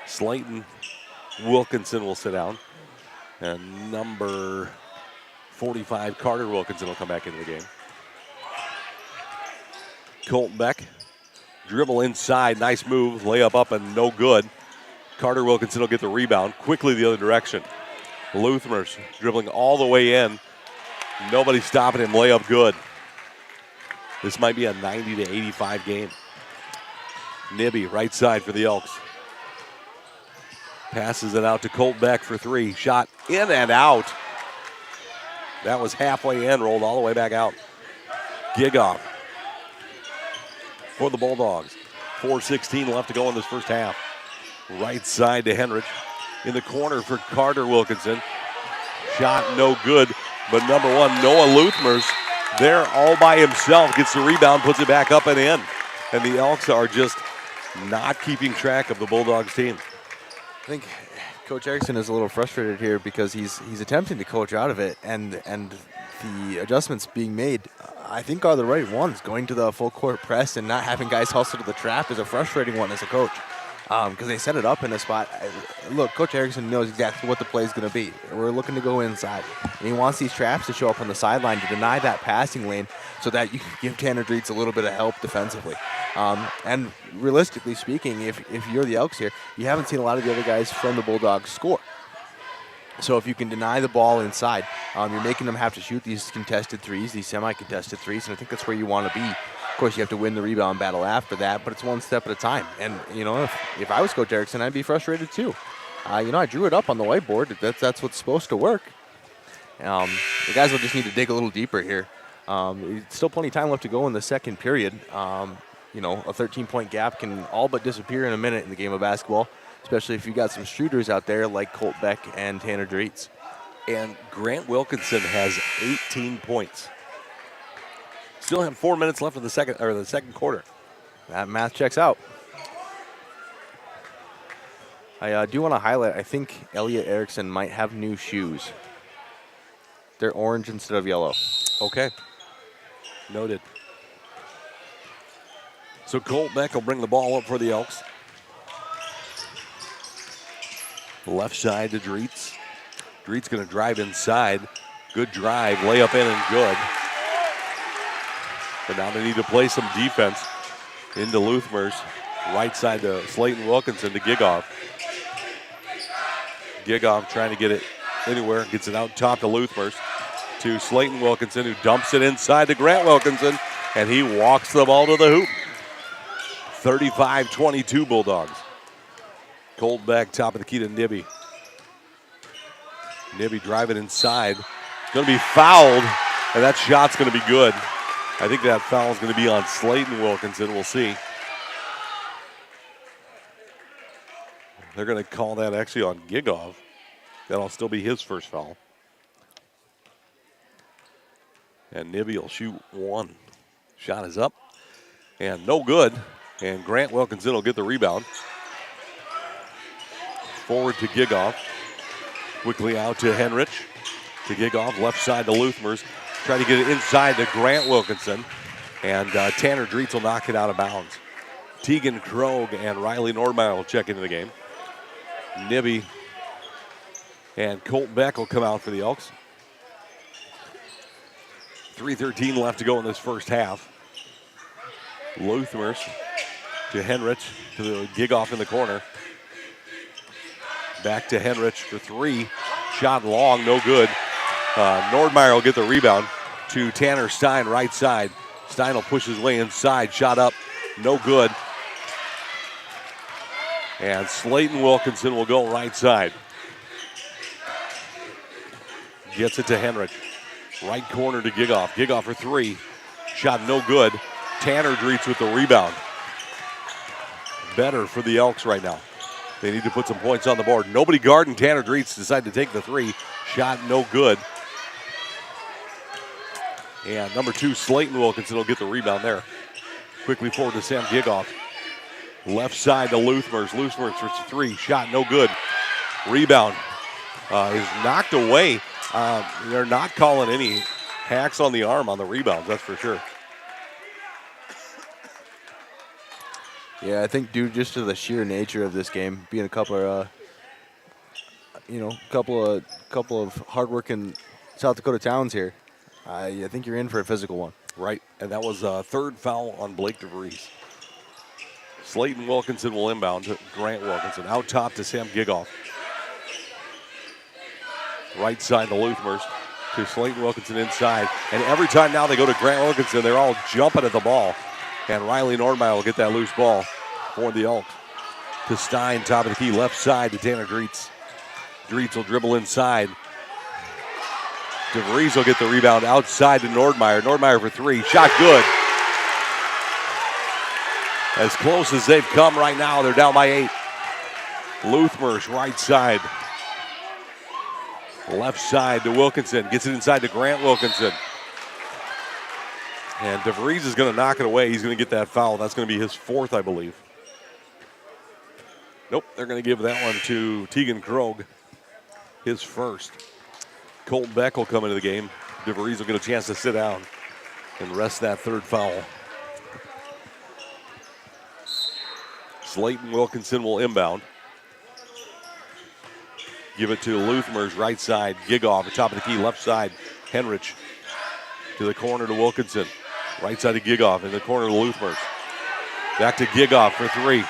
Slayton Wilkinson will sit down. And number 45, Carter Wilkinson, will come back into the game. Colt Beck, dribble inside, nice move, layup up and no good. Carter Wilkinson will get the rebound, quickly the other direction. Luthmers dribbling all the way in. Nobody stopping him, layup good. This might be a 90-85 game. Nibby, right side for the Elks. Passes it out to Colt Beck for 3. Shot in and out. That was halfway in, rolled all the way back out. Gigoff for the Bulldogs. 4:16 left to go in this first half. Right side to Henrich. In the corner for Carter Wilkinson. Shot no good, but number one, Noah Luthmers, there all by himself, gets the rebound, puts it back up and in. And the Elks are just not keeping track of the Bulldogs team. I think Coach Erickson is a little frustrated here because he's attempting to coach out of it, and the adjustments being made, I think, are the right ones. Going to the full court press and not having guys hustle to the trap is a frustrating one as a coach because they set it up in a spot. Look, Coach Erickson knows exactly what the play is going to be. We're looking to go inside, and he wants these traps to show up on the sideline to deny that passing lane so that you can give Tanner Dreets a little bit of help defensively. And realistically speaking, if you're the Elks here, you haven't seen a lot of the other guys from the Bulldogs score. So if you can deny the ball inside, you're making them have to shoot these contested threes, these semi-contested threes, and I think that's where you want to be. Of course, you have to win the rebound battle after that, but it's one step at a time. And, if I was Coach Erickson, I'd be frustrated too. I drew it up on the whiteboard. That's what's supposed to work. The guys will just need to dig a little deeper here. Still plenty of time left to go in the second period. A 13-point gap can all but disappear in a minute in the game of basketball, especially if you got some shooters out there like Colt Beck and Tanner Dreets. And Grant Wilkinson has 18 points. Still have 4 minutes left of the second quarter. That math checks out. I do want to highlight, I think Elliot Erickson might have new shoes. They're orange instead of yellow. Okay. Noted. So Colt Beck will bring the ball up for the Elks. Left side to Dreets. Dreets going to drive inside. Good drive, layup in and good. But now they need to play some defense into Luthmers. Right side to Slayton Wilkinson to Gigoff. Gigoff trying to get it anywhere. Gets it out top to Luthmers. To Slayton Wilkinson, who dumps it inside to Grant Wilkinson. And he walks the ball to the hoop. 35-22 Bulldogs. Colt Beck, top of the key to Nibby. Nibby driving inside. Going to be fouled, and that shot's going to be good. I think that foul is going to be on Slayton Wilkinson. We'll see. They're going to call that actually on Gigoff. That'll still be his first foul. And Nibby will shoot one. Shot is up and no good. And Grant Wilkinson will get the rebound. Forward to Gigoff. Quickly out to Henrich. To Gigoff, left side to Luthmers. Try to get it inside to Grant Wilkinson. And Tanner Dreets will knock it out of bounds. Tegan Krogh and Riley Nordmeyer will check into the game. Nibby and Colt Beck will come out for the Elks. 3:13 left to go in this first half. Luthmers to Henrich, to the Gigoff in the corner. Back to Henrich for three. Shot long, no good. Nordmeyer will get the rebound to Tanner Stein, right side. Stein will push his way inside. Shot up, no good. And Slayton Wilkinson will go right side. Gets it to Henrich. Right corner to Gigoff. Gigoff for three. Shot no good. Tanner Dreets with the rebound. Better for the Elks right now. They need to put some points on the board. Nobody guarding Tanner Dreets decided to take the three. Shot no good. And number two, Slayton Wilkinson will get the rebound there. Quickly forward to Sam Gigoff. Left side to Luthmers. Luthmers for three. Shot no good. Rebound is knocked away. They're not calling any hacks on the arm on the rebounds, that's for sure. Yeah, I think due just to the sheer nature of this game, being a couple of hardworking South Dakota towns here, I think you're in for a physical one. Right, and that was a third foul on Blake DeVries. Slayton Wilkinson will inbound to Grant Wilkinson. Out top to Sam Gigoff. Right side to Luthmers, to Slayton Wilkinson inside. And every time now they go to Grant Wilkinson, they're all jumping at the ball. And Riley Nordmeyer will get that loose ball for the Elks. To Stein, top of the key, left side to Tanner Dreets. Dreets will dribble inside. DeVries will get the rebound outside to Nordmeyer. Nordmeyer for three. Shot good. As close as they've come right now. They're down by 8. Luthmers right side. Left side to Wilkinson. Gets it inside to Grant Wilkinson. And DeVries is going to knock it away. He's going to get that foul. That's going to be his 4th, I believe. Nope, they're going to give that one to Tegan Krogh, his 1st. Colton Beck will come into the game. DeVries will get a chance to sit down and rest that 3rd foul. Slayton Wilkinson will inbound. Give it to Luthmers, right side. Gigoff at top of the key, left side. Henrich to the corner to Wilkinson. Right side to Gigoff in the corner to Luthmers. Back to Gigoff for 3.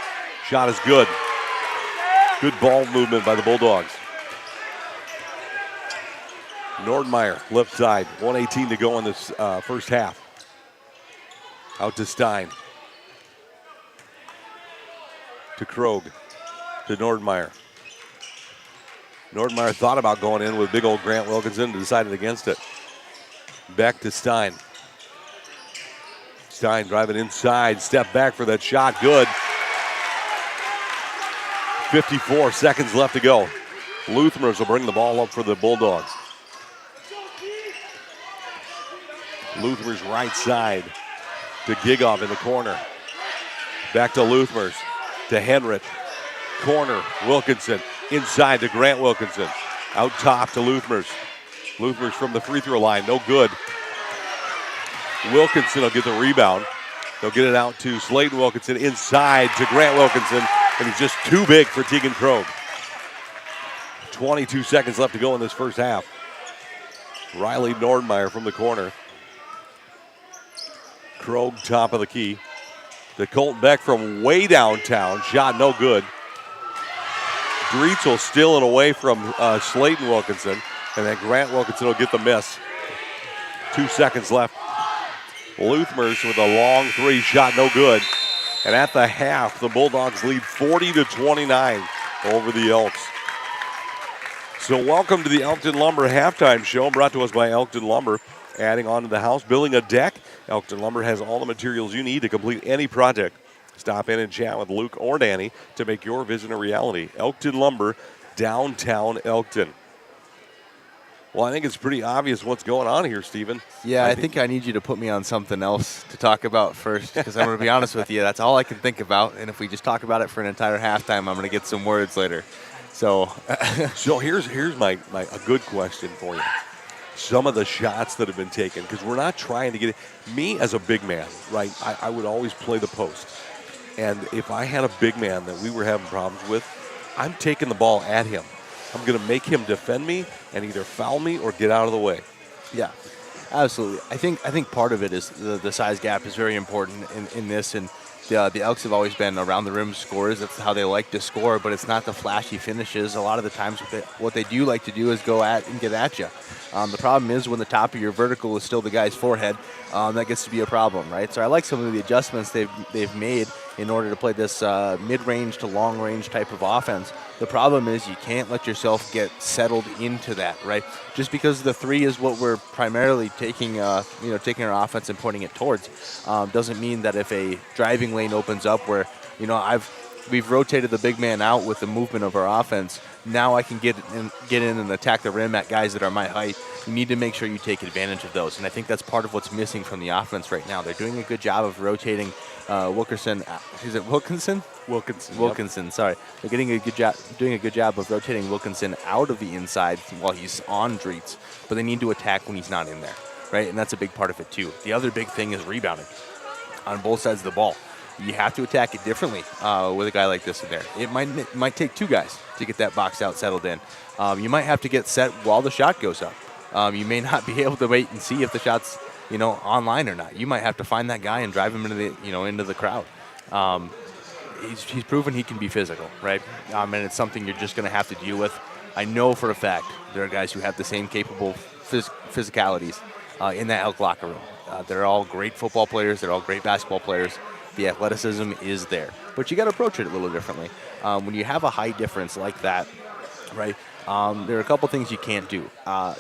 Shot is good. Good ball movement by the Bulldogs. Nordmeyer, left side. 1:18 to go in this first half. Out to Stein. To Krogh. To Nordmeyer. Nordmeyer thought about going in with big old Grant Wilkinson and decided against it. Back to Stein. Stein driving inside. Step back for that shot. Good. 54 seconds left to go. Luthmers will bring the ball up for the Bulldogs. Luthmers right side to Gigoff in the corner. Back to Luthmers. To Henrich. Corner. Wilkinson. Inside to Grant Wilkinson. Out top to Luthmers. Luthmers from the free throw line. No good. Wilkinson will get the rebound. They'll get it out to Slayton Wilkinson. Inside to Grant Wilkinson. And he's just too big for Tegan Krogh. 22 seconds left to go in this first half. Riley Nordmeyer from the corner. Krogh top of the key. To Colton Beck from way downtown. Shot no good. Dreitzel stealing away from Slayton Wilkinson. And then Grant Wilkinson will get the miss. 2 seconds left. Luthmers with a long 3. Shot no good. And at the half, the Bulldogs lead 40-29 over the Elks. So welcome to the Elkton Lumber halftime show, brought to us by Elkton Lumber. Adding on to the house, building a deck. Elkton Lumber has all the materials you need to complete any project. Stop in and chat with Luke or Danny to make your vision a reality. Elkton Lumber, downtown Elkton. Well, I think it's pretty obvious what's going on here, Stephen. Yeah, I think I need you to put me on something else to talk about first, because I'm going to be honest with you, that's all I can think about. And if we just talk about it for an entire halftime, I'm going to get some words later. So, so here's a good question for you. Some of the shots that have been taken, because we're not trying to get it. Me as a big man, right, I would always play the post. And if I had a big man that we were having problems with, I'm taking the ball at him. I'm going to make him defend me and either foul me or get out of the way. Yeah, absolutely. I think part of it is the size gap is very important in this, and the Elks have always been around the rim scorers. That's how they like to score, but it's not the flashy finishes. A lot of the times what they do like to do is go at and get at you. The problem is when the top of your vertical is still the guy's forehead, that gets to be a problem, right? So I like some of the adjustments they've made in order to play this mid-range to long-range type of offense. The problem is you can't let yourself get settled into that, right? Just because the 3 is what we're primarily taking our offense and pointing it towards, doesn't mean that if a driving lane opens up where, we've rotated the big man out with the movement of our offense. Now I can get in and attack the rim at guys that are my height. You need to make sure you take advantage of those, and I think that's part of what's missing from the offense right now. They're doing a good job of rotating Wilkerson. Is it Wilkinson? Wilkinson. Sorry, they're doing a good job of rotating Wilkinson out of the inside while he's on Dreitz, but they need to attack when he's not in there, right? And that's a big part of it too. The other big thing is rebounding on both sides of the ball. You have to attack it differently with a guy like this in there. It might take 2 guys to get that box out settled in. You might have to get set while the shot goes up. You may not be able to wait and see if the shot's online or not. You might have to find that guy and drive him into the crowd. He's proven he can be physical, right? And it's something you're just going to have to deal with. I know for a fact there are guys who have the same capable physicalities in that Elk locker room. They're all great football players. They're all great basketball players. The athleticism is there, but you got to approach it a little differently. When you have a high difference like that, right? There are a couple things you can't do.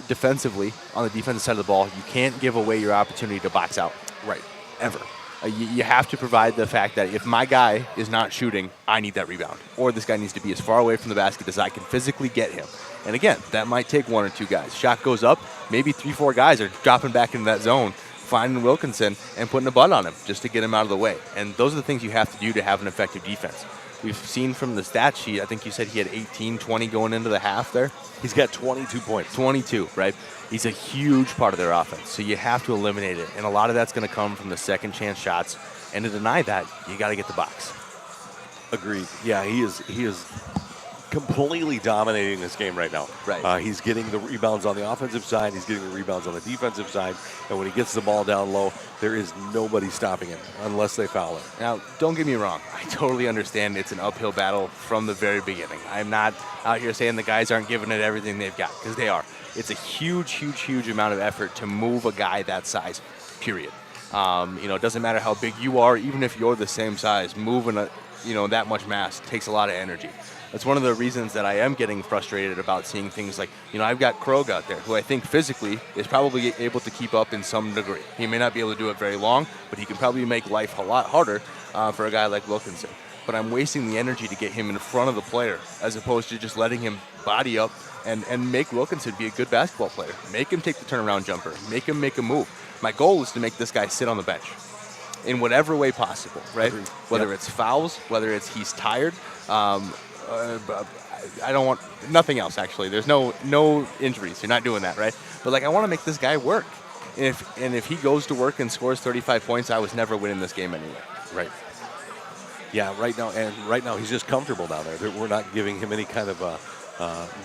Defensively, on the defensive side of the ball, you can't give away your opportunity to box out. Right. Ever. You have to provide the fact that if my guy is not shooting, I need that rebound. Or this guy needs to be as far away from the basket as I can physically get him. And again, that might take 1 or 2 guys. Shot goes up, maybe 3, 4 guys are dropping back into that zone, finding Wilkinson and putting a butt on him just to get him out of the way. And those are the things you have to do to have an effective defense. We've seen from the stat sheet, I think you said he had 18, 20 going into the half there. He's got 22 points. 22, right? He's a huge part of their offense, so you have to eliminate it. And a lot of that's going to come from the second chance shots. And to deny that, you got to get the box. Agreed. Yeah, he is completely dominating this game right now. Right. He's getting the rebounds on the offensive side. He's getting the rebounds on the defensive side. And when he gets the ball down low, there is nobody stopping him unless they foul him. Now, don't get me wrong. I totally understand it's an uphill battle from the very beginning. I'm not out here saying the guys aren't giving it everything they've got, because they are. It's a huge, huge, huge amount of effort to move a guy that size, period. It doesn't matter how big you are, even if you're the same size, moving that much mass takes a lot of energy. That's one of the reasons that I am getting frustrated about seeing things like, I've got Krog out there, who I think physically is probably able to keep up in some degree. He may not be able to do it very long, but he can probably make life a lot harder for a guy like Wilkinson. But I'm wasting the energy to get him in front of the player as opposed to just letting him body up and make Wilkinson be a good basketball player. Make him take the turnaround jumper. Make him make a move. My goal is to make this guy sit on the bench in whatever way possible, right? Whether it's fouls, whether it's he's tired. I don't want nothing else, actually. There's no injuries. You're not doing that, right? But I want to make this guy work. And if he goes to work and scores 35 points, I was never winning this game anyway. Right. Yeah, right now he's just comfortable down there. We're not giving him any kind of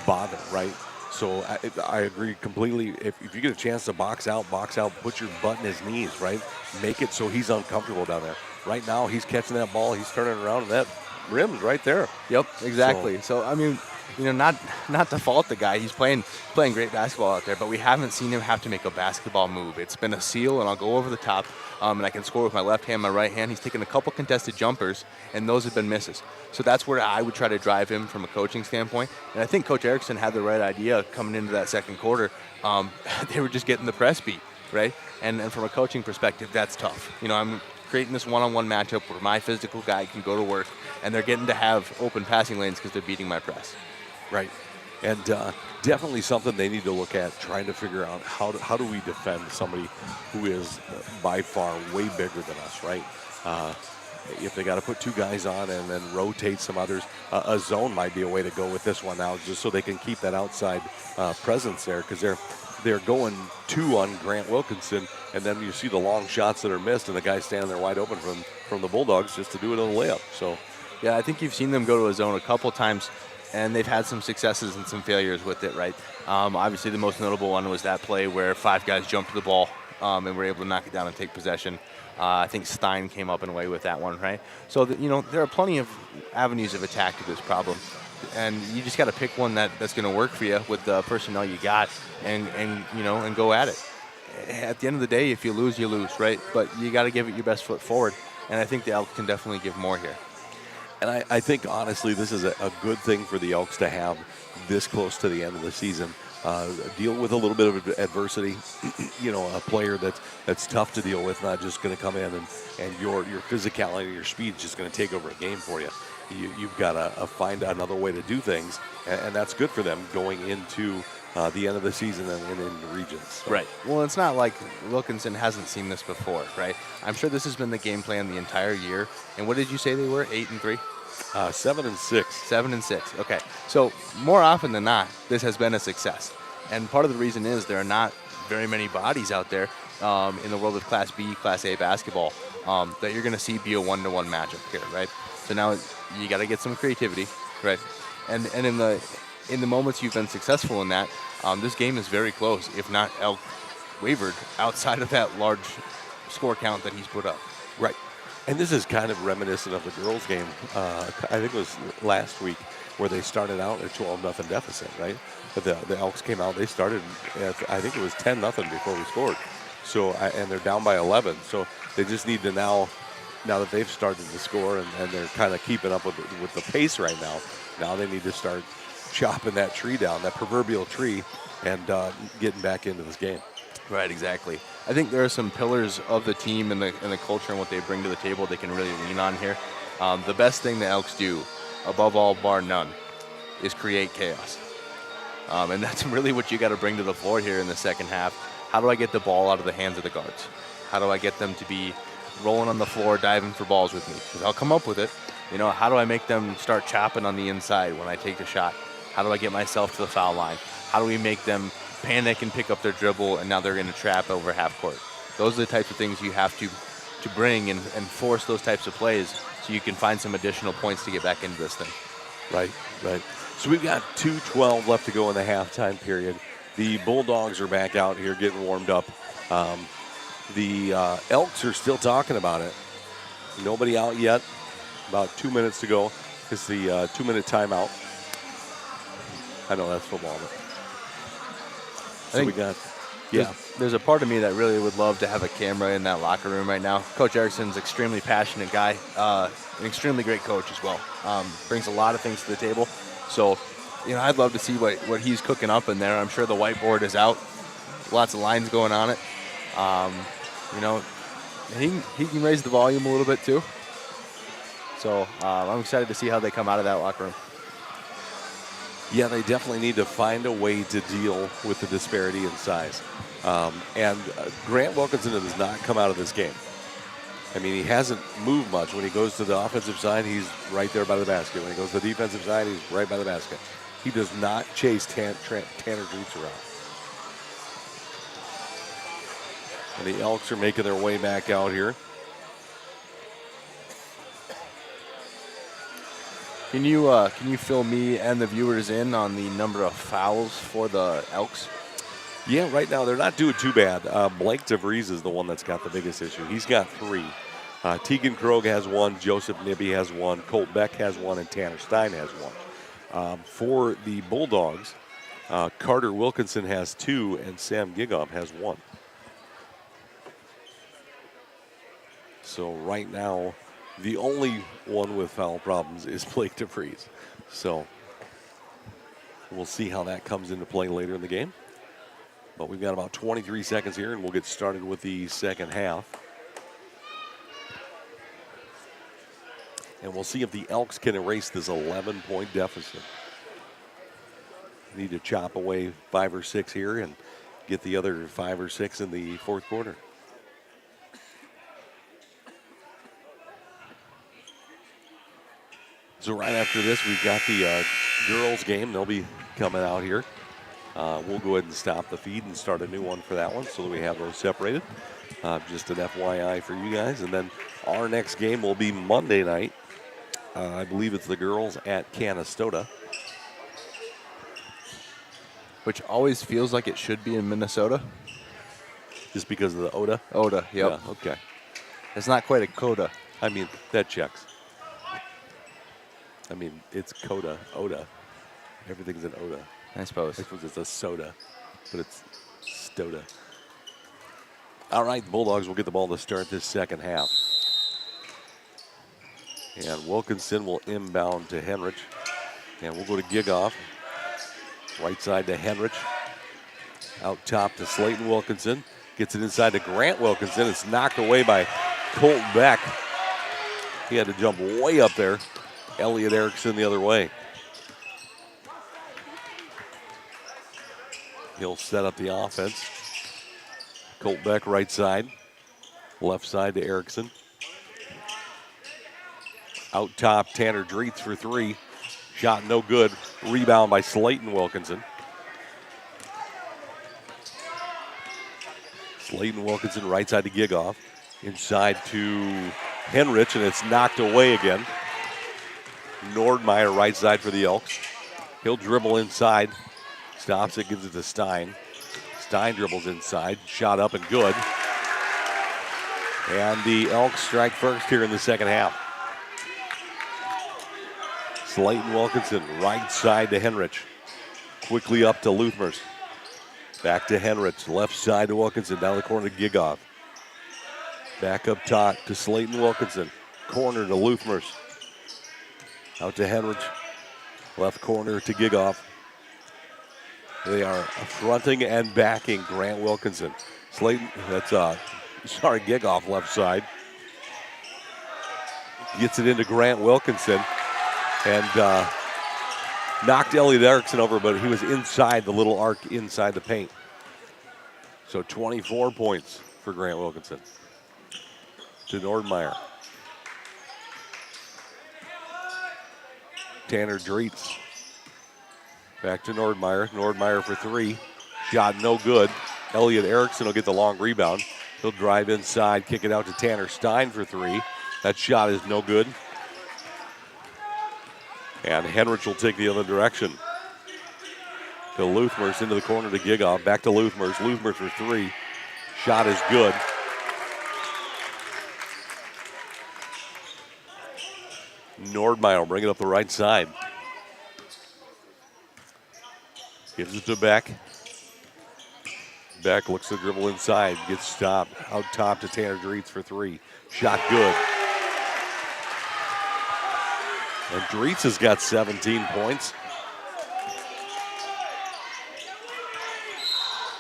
bother, right? So I agree completely. If you get a chance to box out, put your butt in his knees, right? Make it so he's uncomfortable down there. Right now, he's catching that ball, he's turning around, and that rim's right there. Yep, exactly. So I mean, not to fault the guy. He's playing great basketball out there, but we haven't seen him have to make a basketball move. It's been a seal, and I'll go over the top, and I can score with my left hand, my right hand. He's taken a couple contested jumpers, and those have been misses. So that's where I would try to drive him from a coaching standpoint. And I think Coach Erickson had the right idea coming into that second quarter. They were just getting the press beat, right? And from a coaching perspective, that's tough. I'm creating this one-on-one matchup where my physical guy can go to work, and they're getting to have open passing lanes because they're beating my press. Right. And definitely something they need to look at, trying to figure out how do we defend somebody who is by far way bigger than us, right? If they got to put 2 guys on and then rotate some others, a zone might be a way to go with this one now, just so they can keep that outside presence there, because they're going 2 on Grant Wilkinson, and then you see the long shots that are missed, and the guy standing there wide open from the Bulldogs just to do it on a layup. So, yeah, I think you've seen them go to a zone a couple times, and they've had some successes and some failures with it, right? Obviously, the most notable one was that play where 5 guys jumped to the ball and were able to knock it down and take possession. I think Stein came up and away with that one, right? So, there are plenty of avenues of attack to this problem. And you just got to pick one that's going to work for you with the personnel you got and go at it. At the end of the day, if you lose, you lose, right? But you got to give it your best foot forward. And I think the Elks can definitely give more here. And I think, honestly, this is a good thing for the Elks to have this close to the end of the season. Deal with a little bit of adversity, a player that's tough to deal with, not just going to come in and your physicality, your speed is just going to take over a game for you. You've got to find another way to do things, and that's good for them going into the end of the season and in the regions. So. Right. Well, it's not like Wilkinson hasn't seen this before, right? I'm sure this has been the game plan the entire year. And what did you say they were, 8-3? 7-6. 7-6. Okay. So more often than not, this has been a success. And part of the reason is there are not very many bodies out there in the world of Class B, Class A basketball that you're going to see be a one-to-one matchup here, right? So now you got to get some creativity, right? And in the moments you've been successful in that, this game is very close, if not Elk wavered outside of that large score count that he's put up. Right. And this is kind of reminiscent of the girls' game, I think it was last week, where they started out at 12-0 deficit, right? But the Elks came out, they started at, I think it was 10-0 before we scored. So, and they're down by 11. So they just need to now that they've started to score and they're kind of keeping up with the pace right now, they need to start chopping that tree down, that proverbial tree, and getting back into this game. Right, exactly. I think there are some pillars of the team and the culture and what they bring to the table they can really lean on here. The best thing the Elks do, above all, bar none, is create chaos. And that's really what you got to bring to the floor here in the second half. How do I get the ball out of the hands of the guards? How do I get them to be rolling on the floor, diving for balls with me? Because I'll come up with it. You know, how do I make them start chopping on the inside when I take the shot? How do I get myself to the foul line? How do we make them panic and pick up their dribble, and now they're in a trap over half court? Those are the types of things you have to bring and force those types of plays so you can find some additional points to get back into this thing. Right. So we've got 2:12 left to go in the halftime period. The Bulldogs are back out here getting warmed up. The Elks are still talking about it. Nobody out yet. About 2 minutes to go. It's the 2-minute timeout. I know that's football, but I think there's a part of me that really would love to have a camera in that locker room right now. Coach Erickson's an extremely passionate guy, an extremely great coach as well. Brings a lot of things to the table. So, you know, I'd love to see what he's cooking up in there. I'm sure the whiteboard is out. Lots of lines going on it. You know, he can raise the volume a little bit too. So I'm excited to see how they come out of that locker room. Yeah, they definitely need to find a way to deal with the disparity in size. Grant Wilkinson does not come out of this game. I mean, he hasn't moved much. When he goes to the offensive side, he's right there by the basket. When he goes to the defensive side, he's right by the basket. He does not chase Tanner Greets around. And the Elks are making their way back out here. Can you fill me and the viewers in on the number of fouls for the Elks? Yeah, right now they're not doing too bad. Blake DeVries is the one that's got the biggest issue. He's got 3. Tegan Krogh has 1, Joseph Nibby has 1, Colt Beck has 1, and Tanner Stein has 1. For the Bulldogs, Carter Wilkinson has 2, and Sam Gigoff has 1. So right now, the only one with foul problems is Blake DeVries. So we'll see how that comes into play later in the game. But we've got about 23 seconds here, and we'll get started with the second half. And we'll see if the Elks can erase this 11-point deficit. Need to chop away 5 or 6 here and get the other 5 or 6 in the fourth quarter. So right after this, we've got the girls game. They'll be coming out here. We'll go ahead and stop the feed and start a new one for that one so that we have those separated. Just an FYI for you guys. And then our next game will be Monday night. I believe it's the girls at Canastota. Which always feels like it should be in Minnesota. Just because of the ODA? ODA, yep. Yeah, okay. It's not quite a coda. I mean, that checks. I mean, it's Coda, ODA. Everything's an ODA. I suppose. I suppose it's a soda, but it's Stoda. All right, the Bulldogs will get the ball to start this second half. And Wilkinson will inbound to Henrich. And we'll go to Gigoff. Right side to Henrich. Out top to Slayton Wilkinson. Gets it inside to Grant Wilkinson. It's knocked away by Colt Beck. He had to jump way up there. Elliot Erickson the other way. He'll set up the offense. Colt Beck right side. Left side to Erickson. Out top, Tanner Dreets for 3. Shot no good. Rebound by Slayton Wilkinson. Slayton Wilkinson right side to Gigoff. Inside to Henrich, and it's knocked away again. Nordmeyer right side for the Elks. He'll dribble inside. Stops it, gives it to Stein. Stein dribbles inside. Shot up and good. And the Elks strike first here in the second half. Slayton Wilkinson right side to Henrich. Quickly up to Luthmers. Back to Henrich. Left side to Wilkinson. Down the corner to Gigoff. Back up top to Slayton Wilkinson. Corner to Luthmers. Out to Henrich. Left corner to Gigoff. They are fronting and backing Grant Wilkinson. Slayton, Gigoff left side. Gets it into Grant Wilkinson and knocked Elliot Erickson over, but he was inside the little arc inside the paint. So 24 points for Grant Wilkinson. To Nordmeyer. Tanner Dreetz. Back to Nordmeyer. Nordmeyer for three. Shot no good. Elliot Erickson will get the long rebound. He'll drive inside, kick it out to Tanner Stein for three. That shot is no good. And Henrich will take the other direction. To Luthmers into the corner to Gigoff. Back to Luthmers. Luthmers for three. Shot is good. Nordmeyer will bring it up the right side. Gives it to Beck. Beck looks to dribble inside. Gets stopped. Out top to Tanner Dreetz for three. Shot good. And Dreetz has got 17 points.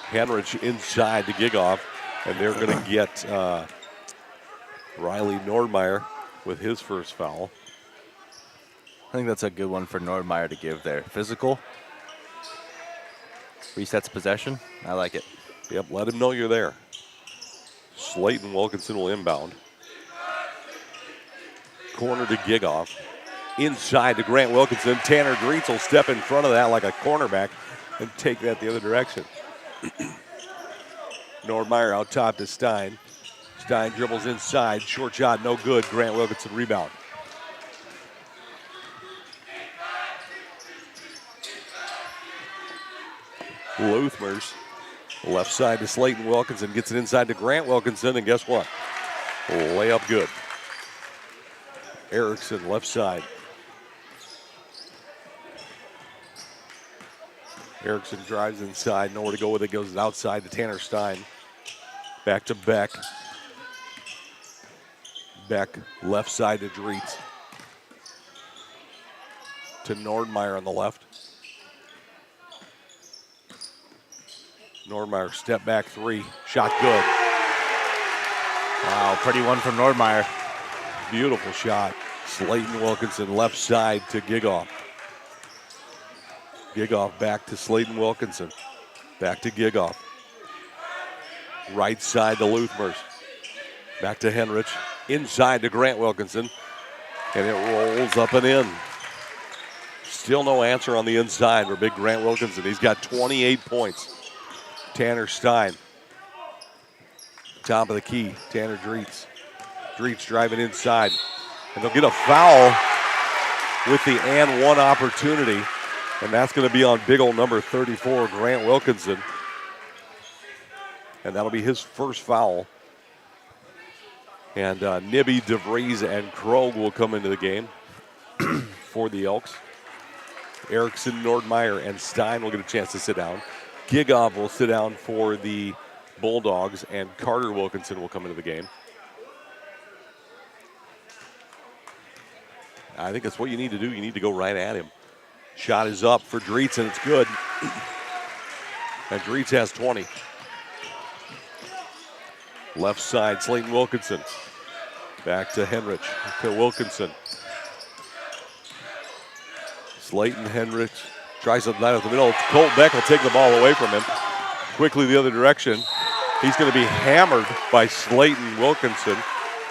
Henrich inside to Gigoff. And they're going to get Riley Nordmeyer with his first foul. I think that's a good one for Nordmeyer to give there. Physical. Resets possession. I like it. Yep, let him know you're there. Slayton Wilkinson will inbound. Corner to Gigoff. Inside to Grant Wilkinson. Tanner Dreetz will step in front of that like a cornerback and take that the other direction. Nordmeyer out top to Stein. Stein dribbles inside. Short shot, no good. Grant Wilkinson rebound. Luthmers. Left side to Slayton Wilkinson. Gets it inside to Grant Wilkinson, and guess what? Layup good. Erickson left side. Erickson drives inside. Nowhere to go with it. Goes outside to Tanner Stein. Back to Beck. Beck left side to Dreetz. To Nordmeyer on the left. Nordmeyer step back three. Shot good. Wow, pretty one from Nordmeyer. Beautiful shot. Slayton Wilkinson left side to Gigoff. Gigoff back to Slayton Wilkinson. Back to Gigoff. Right side to Luthmers. Back to Henrich. Inside to Grant Wilkinson. And it rolls up and in. Still no answer on the inside for big Grant Wilkinson. He's got 28 points. Tanner Stein. Top of the key, Tanner Dreetz. Dreetz driving inside. And they'll get a foul with the and one opportunity. And that's going to be on big old number 34, Grant Wilkinson. And that'll be his first foul. And Nibby, DeVries, and Krogh will come into the game for the Elks. Erickson, Nordmeyer, and Stein will get a chance to sit down. Gigoff will sit down for the Bulldogs, and Carter Wilkinson will come into the game. I think that's what you need to do. You need to go right at him. Shot is up for Dreetz, and it's good. And Dreetz has 20. Left side, Slayton Wilkinson. Back to Henrich, to Wilkinson. Slayton, Henrich. Tries to line up the middle. Colt Beck will take the ball away from him. Quickly the other direction. He's going to be hammered by Slayton Wilkinson.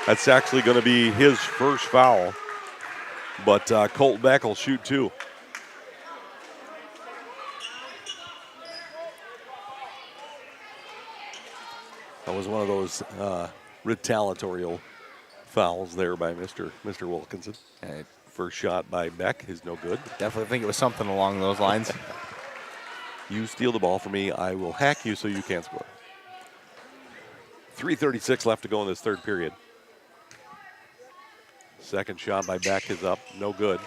That's actually going to be his first foul. But Colt Beck will shoot two. That was one of those retaliatory fouls there by Mr. Wilkinson. First shot by Beck is no good. Definitely think it was something along those lines. You steal the ball from me, I will hack you so you can't score. 3:36 left to go in this third period. Second shot by Beck is up, no good.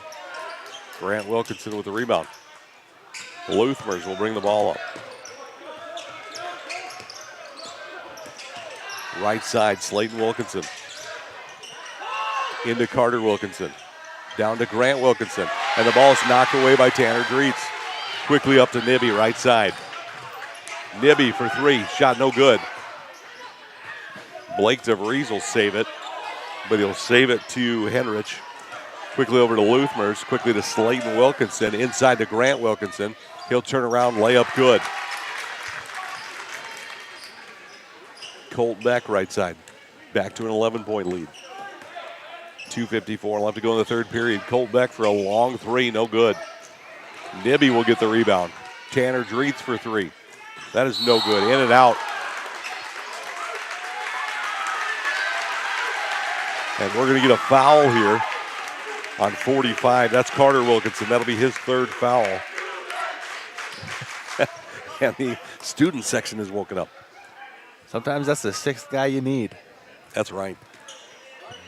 Grant Wilkinson with the rebound. Luthmers will bring the ball up. Right side, Slayton Wilkinson. Into Carter Wilkinson. Down to Grant Wilkinson. And the ball is knocked away by Tanner Dreets. Quickly up to Nibby, right side. Nibby for three. Shot no good. Blake DeVries will save it, but he'll save it to Henrich. Quickly over to Luthmers. Quickly to Slayton Wilkinson. Inside to Grant Wilkinson. He'll turn around, layup good. Colt Beck, right side. Back to an 11-point lead. 2:54 left to go in the third period. Colt Beck for a long three, no good. Nibby will get the rebound. Tanner Dreets for three. That is no good. In and out. And we're going to get a foul here on 45. That's Carter Wilkinson. That'll be his third foul. And the student section is woken up. Sometimes that's the sixth guy you need. That's right.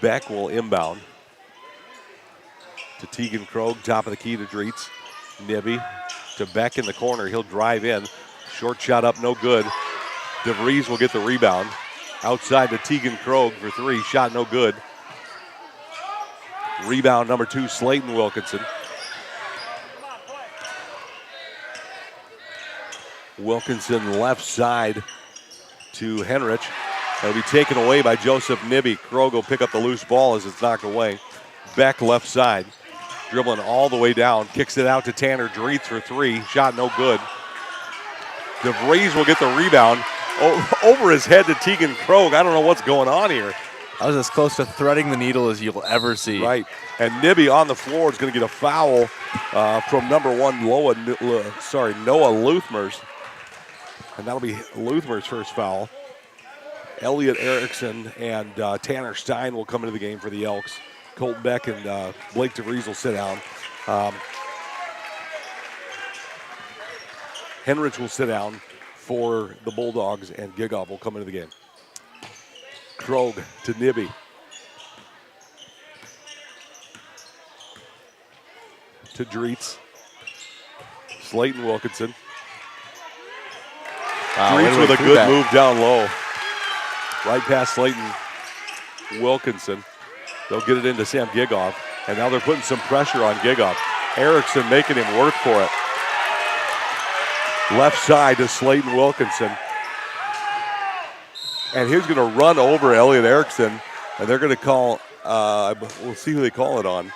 Beck will inbound to Tegan Krogh, top of the key to Dreets. Nibby to Beck in the corner. He'll drive in. Short shot up, no good. DeVries will get the rebound. Outside to Tegan Krogh for three. Shot no good. Rebound number 2, Slayton Wilkinson. Wilkinson left side to Henrich. It'll be taken away by Joseph Nibby. Krogh will pick up the loose ball as it's knocked away. Beck left side. Dribbling all the way down. Kicks it out to Tanner Dreets for three. Shot no good. DeVries will get the rebound. Over his head to Tegan Krogh. I don't know what's going on here. I was as close to threading the needle as you'll ever see. Right. And Nibby on the floor is going to get a foul from number 1, Noah Luthmers. And that'll be Luthmers' first foul. Elliot Erickson and Tanner Stein will come into the game for the Elks. Colt Beck and Blake DeVries will sit down. Henrich will sit down for the Bulldogs, and Gigoff will come into the game. Krogh to Nibby. To Dreets. Slayton Wilkinson. Dreets with a good move down low. Right past Slayton Wilkinson. They'll get it into Sam Gigoff. And now they're putting some pressure on Gigoff. Erickson making him work for it. Left side to Slayton Wilkinson. And he's going to run over Elliot Erickson. And they're going to call, we'll see who they call it on.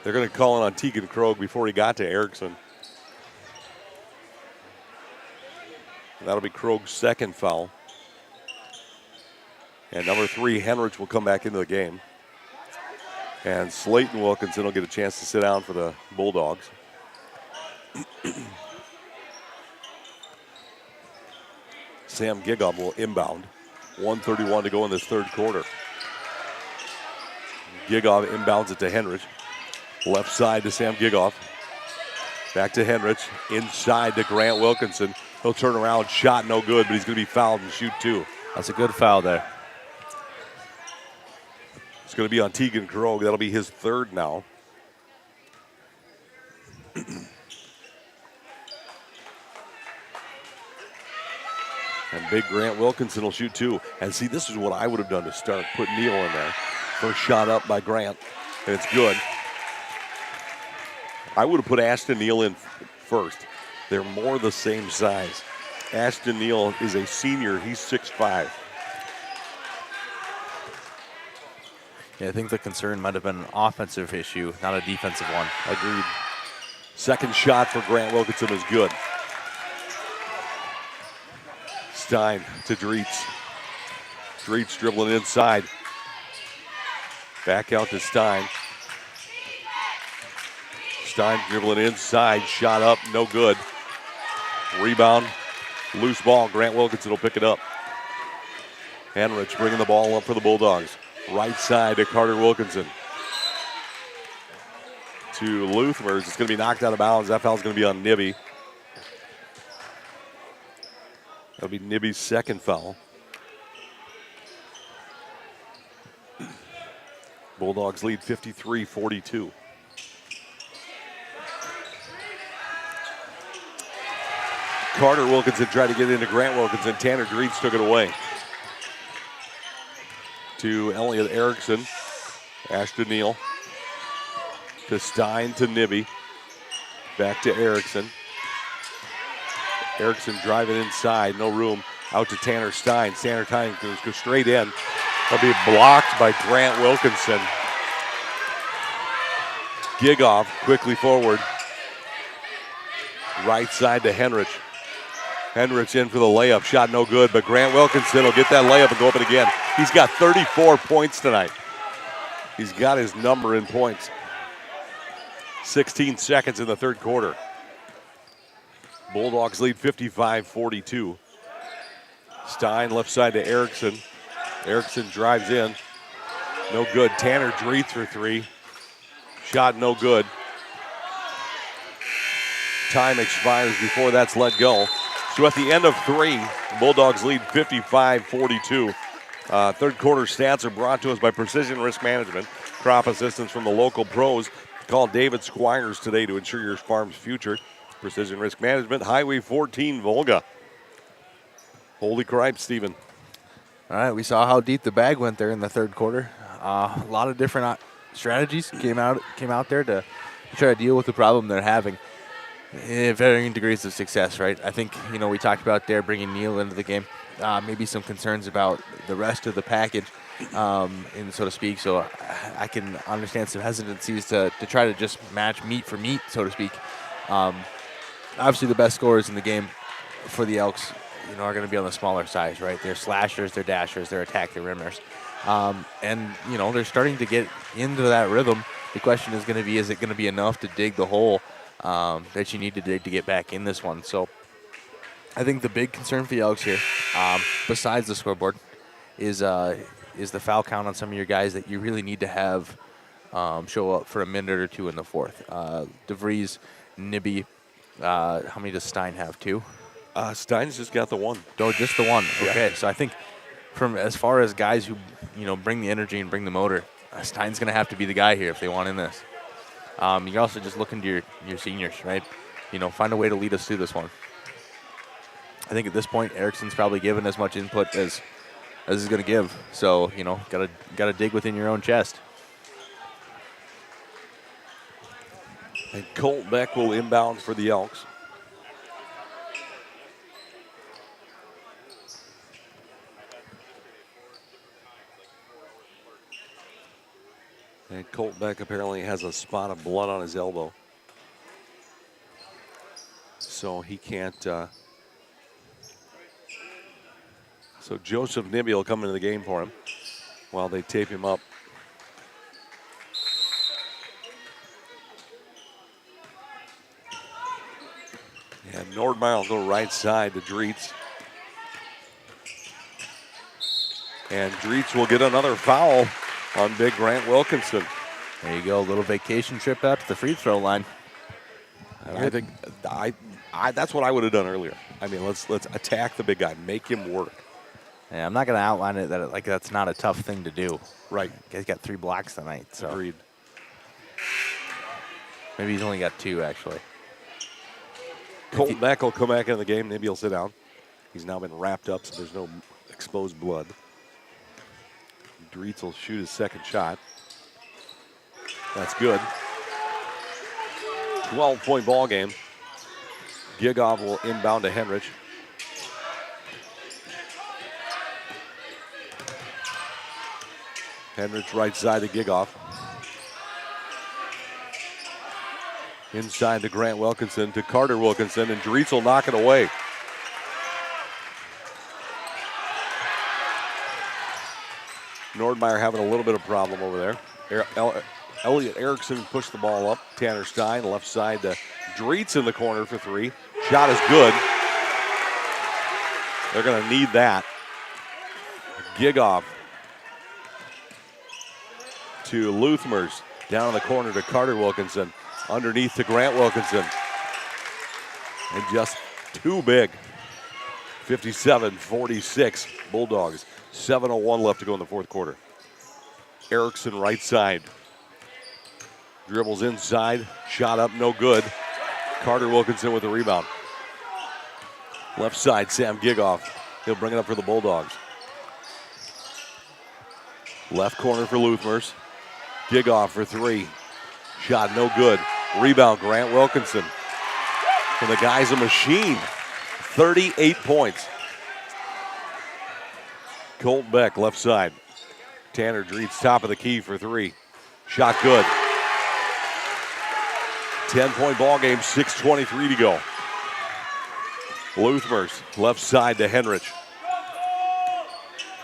They're going to call it on Tegan Krogh before he got to Erickson. And that'll be Krogh's second foul. And number 3, Henrich, will come back into the game. And Slayton Wilkinson will get a chance to sit down for the Bulldogs. Sam Gigoff will inbound. 1:31 to go in this third quarter. Gigoff inbounds it to Henrich. Left side to Sam Gigoff. Back to Henrich. Inside to Grant Wilkinson. He'll turn around. Shot no good, but he's going to be fouled and shoot 2. That's a good foul there. It's going to be on Tegan Krogh. That'll be his third now. And big Grant Wilkinson will shoot 2. And see, this is what I would have done to start. Put Neal in there. First shot up by Grant. And it's good. I would have put Ashton Neal in first. They're more the same size. Ashton Neal is a senior. He's 6'5". Yeah, I think the concern might have been an offensive issue, not a defensive one. Agreed. Second shot for Grant Wilkinson is good. Stein to Dreets. Dreets dribbling inside. Back out to Stein. Stein dribbling inside. Shot up, no good. Rebound. Loose ball. Grant Wilkinson will pick it up. Henrich bringing the ball up for the Bulldogs. Right side to Carter Wilkinson. To Luthmers. It's going to be knocked out of bounds. That foul's going to be on Nibby. That'll be Nibby's second foul. Bulldogs lead 53-42. Carter Wilkinson tried to get into Grant Wilkinson. Tanner Dreets took it away. To Elliot Erickson. Ashton Neal to Stein to Nibby. Back to Erickson. Erickson driving inside, no room. Out to Tanner Stein. Tanner Stein goes straight in. That'll be blocked by Grant Wilkinson. Gigoff quickly forward. Right side to Henrich. Henrich in for the layup. Shot no good, but Grant Wilkinson will get that layup and go up it again. He's got 34 points tonight. He's got his number in points. 16 seconds in the third quarter. Bulldogs lead 55-42. Stein left side to Erickson. Erickson drives in. No good. Tanner Dreeth for three. Shot no good. Time expires before that's let go. So at the end of three, the Bulldogs lead 55-42. Third quarter stats are brought to us by Precision Risk Management. Crop assistance from the local pros. Call David Squires today to ensure your farm's future. Precision Risk Management, Highway 14, Volga. Holy cripe, Stephen. All right, we saw how deep the bag went there in the third quarter. A lot of different strategies came out there to try to deal with the problem they're having. Varying degrees of success, right? I think, we talked about there bringing Neal into the game. Maybe some concerns about the rest of the package, so to speak. So I can understand some hesitancies to try to just match meat for meat, so to speak. Obviously, the best scorers in the game for the Elks, are going to be on the smaller size, right? They're slashers, they're dashers, they're attack the rimmers. And they're starting to get into that rhythm. The question is going to be, is it going to be enough to dig the hole that you need to dig to get back in this one? So I think the big concern for the Elks here, besides the scoreboard, is the foul count on some of your guys that you really need to have show up for a minute or two in the fourth. DeVries, Nibby, how many does Stein have? Two? Stein's just got the one. Oh, just the one. Yeah. Okay, so I think from as far as guys who bring the energy and bring the motor, Stein's going to have to be the guy here if they want in this. You're also just looking to your seniors, right? Find a way to lead us through this one. I think at this point, Erickson's probably given as much input as he's going to give. So, gotta dig within your own chest. And Colt Beck will inbound for the Elks. And Colt Beck apparently has a spot of blood on his elbow. So he can't. So Joseph Nibby will come into the game for him while they tape him up. And Nordmeyer will go right side to Dreets. And Dreets will get another foul on big Grant Wilkinson. There you go, a little vacation trip out to the free throw line. And I think that's what I would have done earlier. I mean, let's attack the big guy, make him work. Yeah, I'm not going to outline it that's not a tough thing to do. Right. He's got 3 blocks tonight. So. Agreed. Maybe he's only got 2, actually. Colton Beck will come back into the game. Maybe he'll sit down. He's now been wrapped up, so there's no exposed blood. Dreets will shoot his second shot. That's good. 12-point ball game. Gigov will inbound to Henrich. Henrich right side to Gigoff. Inside to Grant Wilkinson, to Carter Wilkinson, and Dreets will knock it away. Nordmeyer having a little bit of problem over there. Elliot Erickson pushed the ball up. Tanner Stein left side to Dreets in the corner for 3. Shot is good. They're going to need that. Gigoff to Luthmers. Down in the corner to Carter Wilkinson. Underneath to Grant Wilkinson. And just too big. 57-46 Bulldogs. 7:01 left to go in the fourth quarter. Erickson right side. Dribbles inside. Shot up, no good. Carter Wilkinson with the rebound. Left side, Sam Gigoff. He'll bring it up for the Bulldogs. Left corner for Luthmers. Gigoff for three. Shot no good. Rebound, Grant Wilkinson. And the guy's a machine. 38 points. Colt Beck, left side. Tanner Dreets, top of the key for three. Shot good. 10-point ball game, 6:23 to go. Luthmers, left side to Henrich.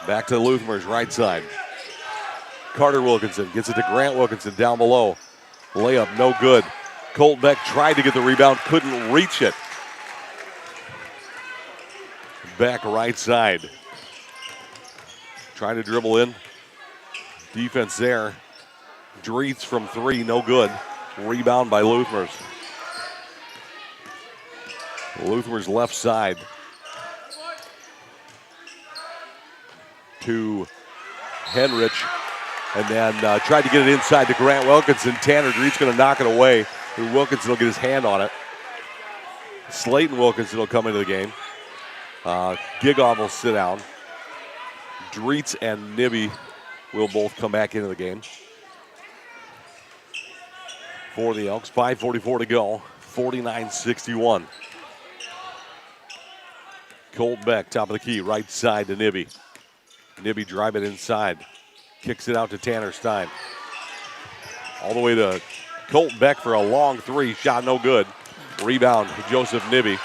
Back to Luthmers, right side. Carter Wilkinson gets it to Grant Wilkinson down below. Layup, no good. Colt Beck tried to get the rebound, couldn't reach it. Beck, right side. Trying to dribble in. Defense there. Dreets from three, no good. Rebound by Luthmers. Luthmers left side. To Henrich. And then tried to get it inside to Grant Wilkinson. Tanner Dreets going to knock it away. Wilkinson will get his hand on it. Slayton Wilkinson will come into the game. Gigoff will sit down. Dreets and Nibby will both come back into the game. For the Elks, 5:44 to go, 49-61. Colt Beck, top of the key, right side to Nibby. Nibby driving inside. Kicks it out to Tanner Stein. All the way to Colt Beck for a long three. Shot no good. Rebound, Joseph Nibby.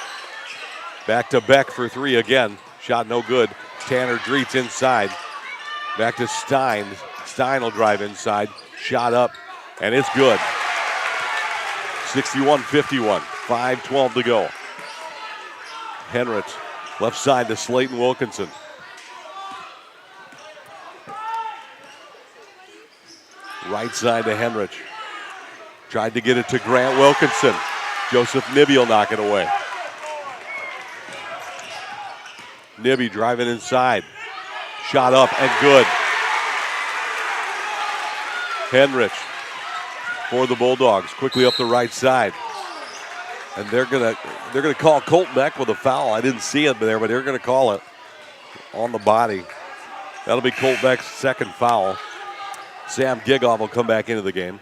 Back to Beck for three again. Shot no good. Tanner Dreets inside. Back to Stein. Stein will drive inside. Shot up, and it's good. 61-51. 5:12 to go. Henrich, left side to Slayton Wilkinson. Right side to Henrich. Tried to get it to Grant Wilkinson. Joseph Nibby will knock it away. Nibby driving inside. Shot up and good. Henrich for the Bulldogs. Quickly up the right side. And they're gonna call Colt Beck with a foul. I didn't see it there, but they're gonna call it on the body. That'll be Colt Beck's second foul. Sam Gigoff will come back into the game.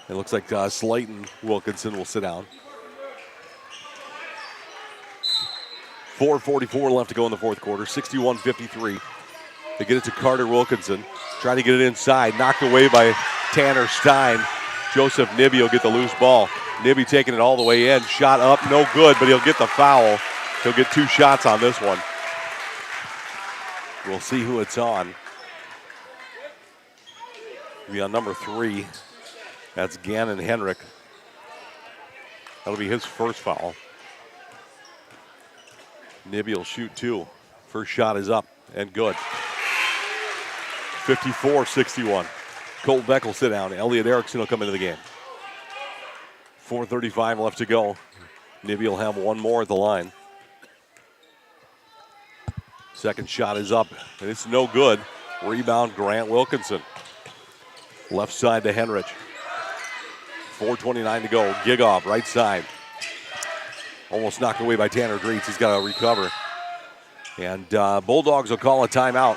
It looks like Slayton Wilkinson will sit down. 4:44 left to go in the fourth quarter. 61-53. They get it to Carter Wilkinson. Trying to get it inside. Knocked away by Tanner Stein. Joseph Nibby will get the loose ball. Nibby taking it all the way in. Shot up, no good, but he'll get the foul. He'll get two shots on this one. We'll see who it's on. It'll be on number 3. That's Gannon Henrich. That'll be his first foul. Nibby will shoot 2. First shot is up and good. 54-61. Colt Beck will sit down. Elliot Erickson will come into the game. 4:35 left to go. Nibby will have one more at the line. Second shot is up, and it's no good. Rebound, Grant Wilkinson. Left side to Henrich. 4:29 to go. Gigoff, right side. Almost knocked away by Tanner Dreets. He's got to recover. And Bulldogs will call a timeout.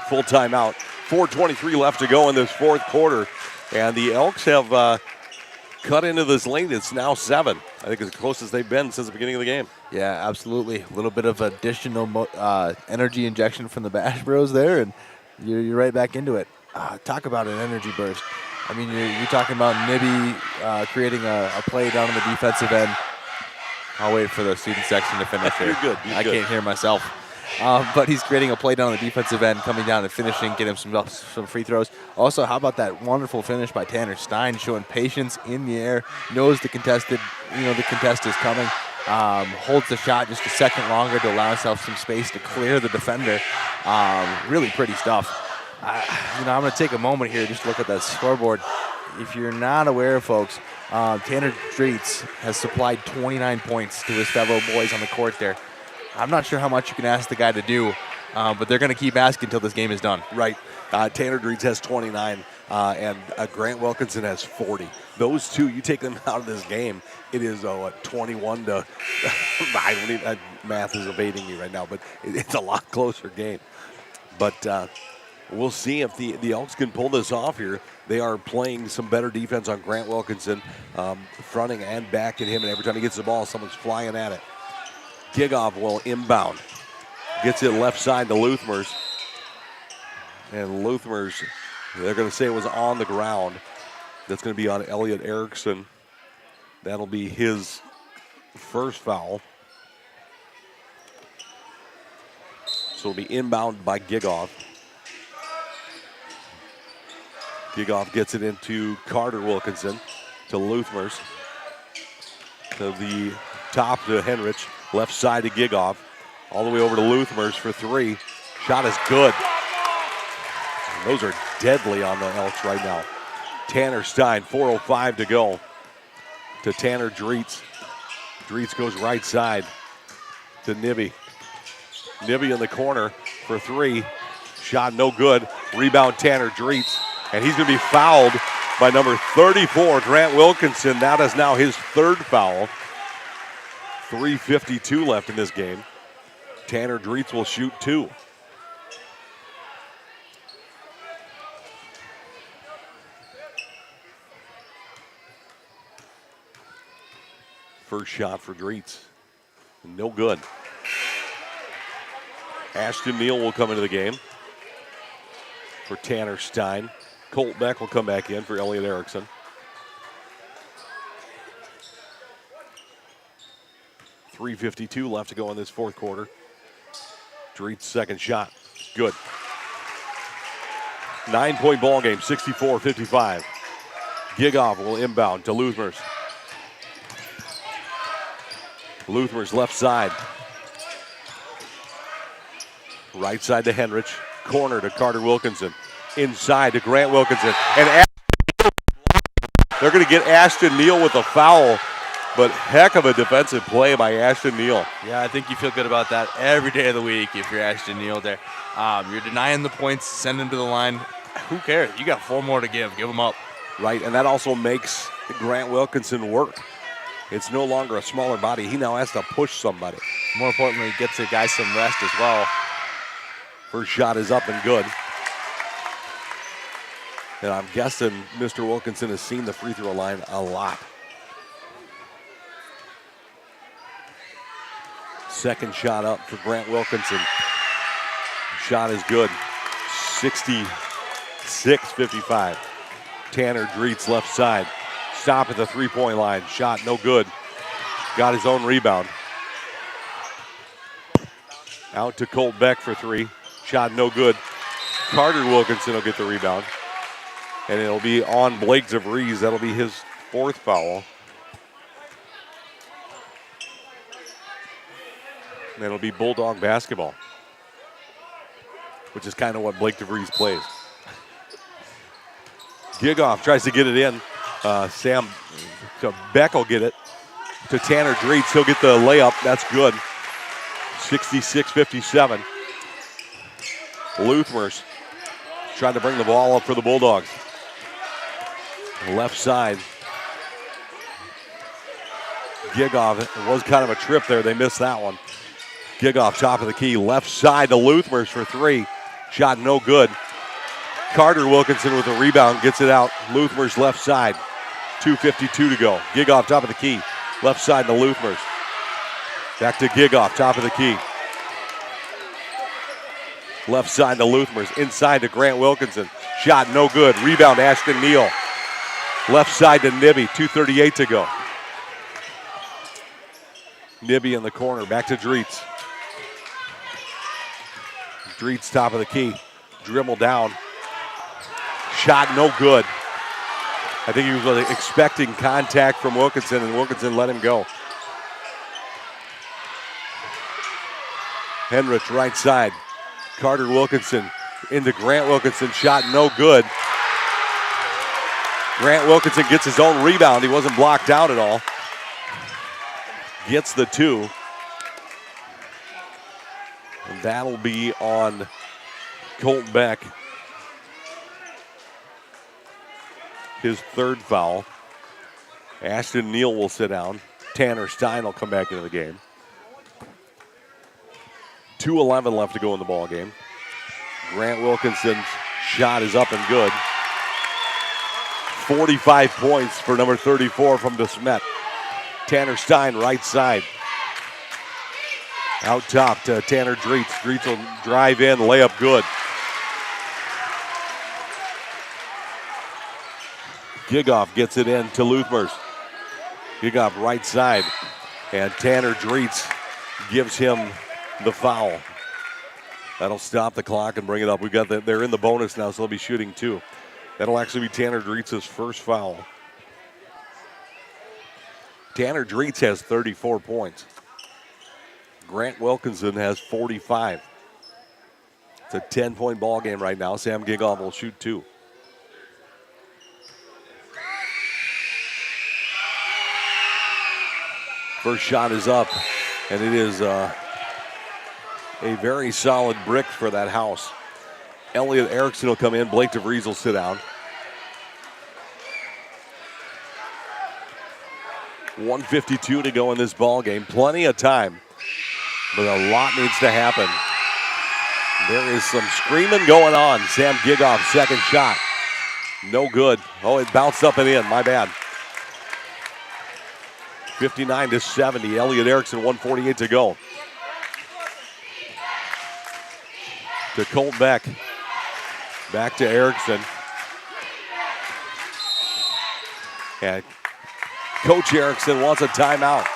Full timeout. 4:23 left to go in this fourth quarter. And the Elks have cut into this lead. It's now 7. I think it's the closest they've been since the beginning of the game. Yeah, absolutely. A little bit of additional energy injection from the Bash Bros there, and you're right back into it. Talk about an energy burst. I mean, you're talking about Nibby creating a play down on the defensive end. I'll wait for the student section to finish here. You're good. I can't hear myself. But he's creating a play down on the defensive end, coming down and finishing, get him some free throws. Also, how about that wonderful finish by Tanner Stein, showing patience in the air, knows the contest is coming, holds the shot just a second longer to allow himself some space to clear the defender. Really pretty stuff. I'm going to take a moment here just to look at that scoreboard. If you're not aware, folks, Tanner Dreets has supplied 29 points to his fellow boys on the court there. I'm not sure how much you can ask the guy to do, but they're going to keep asking until this game is done. Right. Tanner Dreets has 29, and Grant Wilkinson has 40. Those two, you take them out of this game, it is 21 to. Math is evading me right now, but it's a lot closer game. But We'll see if the Elks can pull this off here. They are playing some better defense on Grant Wilkinson, fronting and backing him, and every time he gets the ball, someone's flying at it. Gigoff will inbound. Gets it left side to Luthmers. And Luthmers, they're going to say it was on the ground. That's going to be on Elliot Erickson. That'll be his first foul. So it'll be inbound by Gigoff. Gigoff gets it into Carter Wilkinson, to Luthmers, to the top to Henrich, left side to Gigoff, all the way over to Luthmers for three. Shot is good. And those are deadly on the Elks right now. Tanner Stein, 4:05 to go, to Tanner Dreetz. Dreetz goes right side to Nibby. Nibby in the corner for three. Shot no good. Rebound Tanner Dreetz. And he's going to be fouled by number 34, Grant Wilkinson. That is now his third foul. 3:52 left in this game. Tanner Dreetz will shoot two. First shot for Dreetz. No good. Ashton Neal will come into the game for Tanner Stein. Colt Beck will come back in for Elliot Erickson. .352 left to go in this fourth quarter. Dreet's second shot. Good. 9-point ball game, 64-55. Gigoff will inbound to Luthmers. Luthmers left side. Right side to Henrich. Corner to Carter Wilkinson. Inside to Grant Wilkinson. And they're going to get Ashton Neal with a foul, but heck of a defensive play by Ashton Neal. Yeah, I think you feel good about that every day of the week if you're Ashton Neal there. You're denying the points, send them to the line. Who cares? You got 4 more to give. Give them up. Right, and that also makes Grant Wilkinson work. It's no longer a smaller body. He now has to push somebody. More importantly, gets the guys some rest as well. First shot is up and good. And I'm guessing Mr. Wilkinson has seen the free throw line a lot. Second shot up for Grant Wilkinson. Shot is good. 66-55. Tanner Dreetz left side. Stop at the three-point line. Shot no good. Got his own rebound. Out to Colt Beck for three. Shot no good. Carter Wilkinson will get the rebound. And it'll be on Blake Zavries. That'll be his fourth foul. And it'll be Bulldog basketball, which is kind of what Blake DeVries plays. Gigoff tries to get it in. So Beck will get it to Tanner Dreetz. He'll get the layup. That's good. 66-57. Luthmers trying to bring the ball up for the Bulldogs. Left side. Gigoff, it was kind of a trip there. They missed that one. Gigoff, top of the key. Left side to Luthmers for three. Shot no good. Carter Wilkinson with a rebound, gets it out. Luthmers left side. 2:52 to go. Gigoff, top of the key. Left side to Luthmers. Back to Gigoff, top of the key. Left side to Luthmers. Inside to Grant Wilkinson. Shot no good. Rebound, Ashton Neal. Left side to Nibby. 2:38 to go. Nibby in the corner. Back to Dreetz. Dreetz, top of the key. Dribble down. Shot no good. I think he was expecting contact from Wilkinson, and Wilkinson let him go. Henrich, right side. Carter Wilkinson into Grant Wilkinson. Shot no good. Grant Wilkinson gets his own rebound. He wasn't blocked out at all. Gets the two. And that'll be on Colt Beck. His third foul. Ashton Neal will sit down. Tanner Stein will come back into the game. 2:11 left to go in the ball game. Grant Wilkinson's Shot is up and good. 45 points for number 34 from Smet. Tanner Stein, right side. Out top to Tanner Dreitz. Dreitz will drive in, layup good. Gigoff gets it in to Luthmers. Gigoff right side. And Tanner Dreitz gives him the foul. That'll stop the clock and bring it up. They're in the bonus now, so they'll be shooting 2. That'll actually be Tanner Dreitz's first foul. Tanner Dreitz has 34 points. Grant Wilkinson has 45. It's a 10-point ball game right now. Sam Gigoff will shoot 2. First shot is up, and it is a very solid brick for that house. Elliot Erickson will come in. Blake DeVries will sit down. 1:52 to go in this ball game. Plenty of time, but a lot needs to happen. There is some screaming going on. Sam Gigoff, second shot. No good. Oh, it bounced up and in. My bad. 59-70. Elliot Erickson, 1:48 to go. To Colt Beck. Back to Erickson. And Coach Erickson wants a timeout.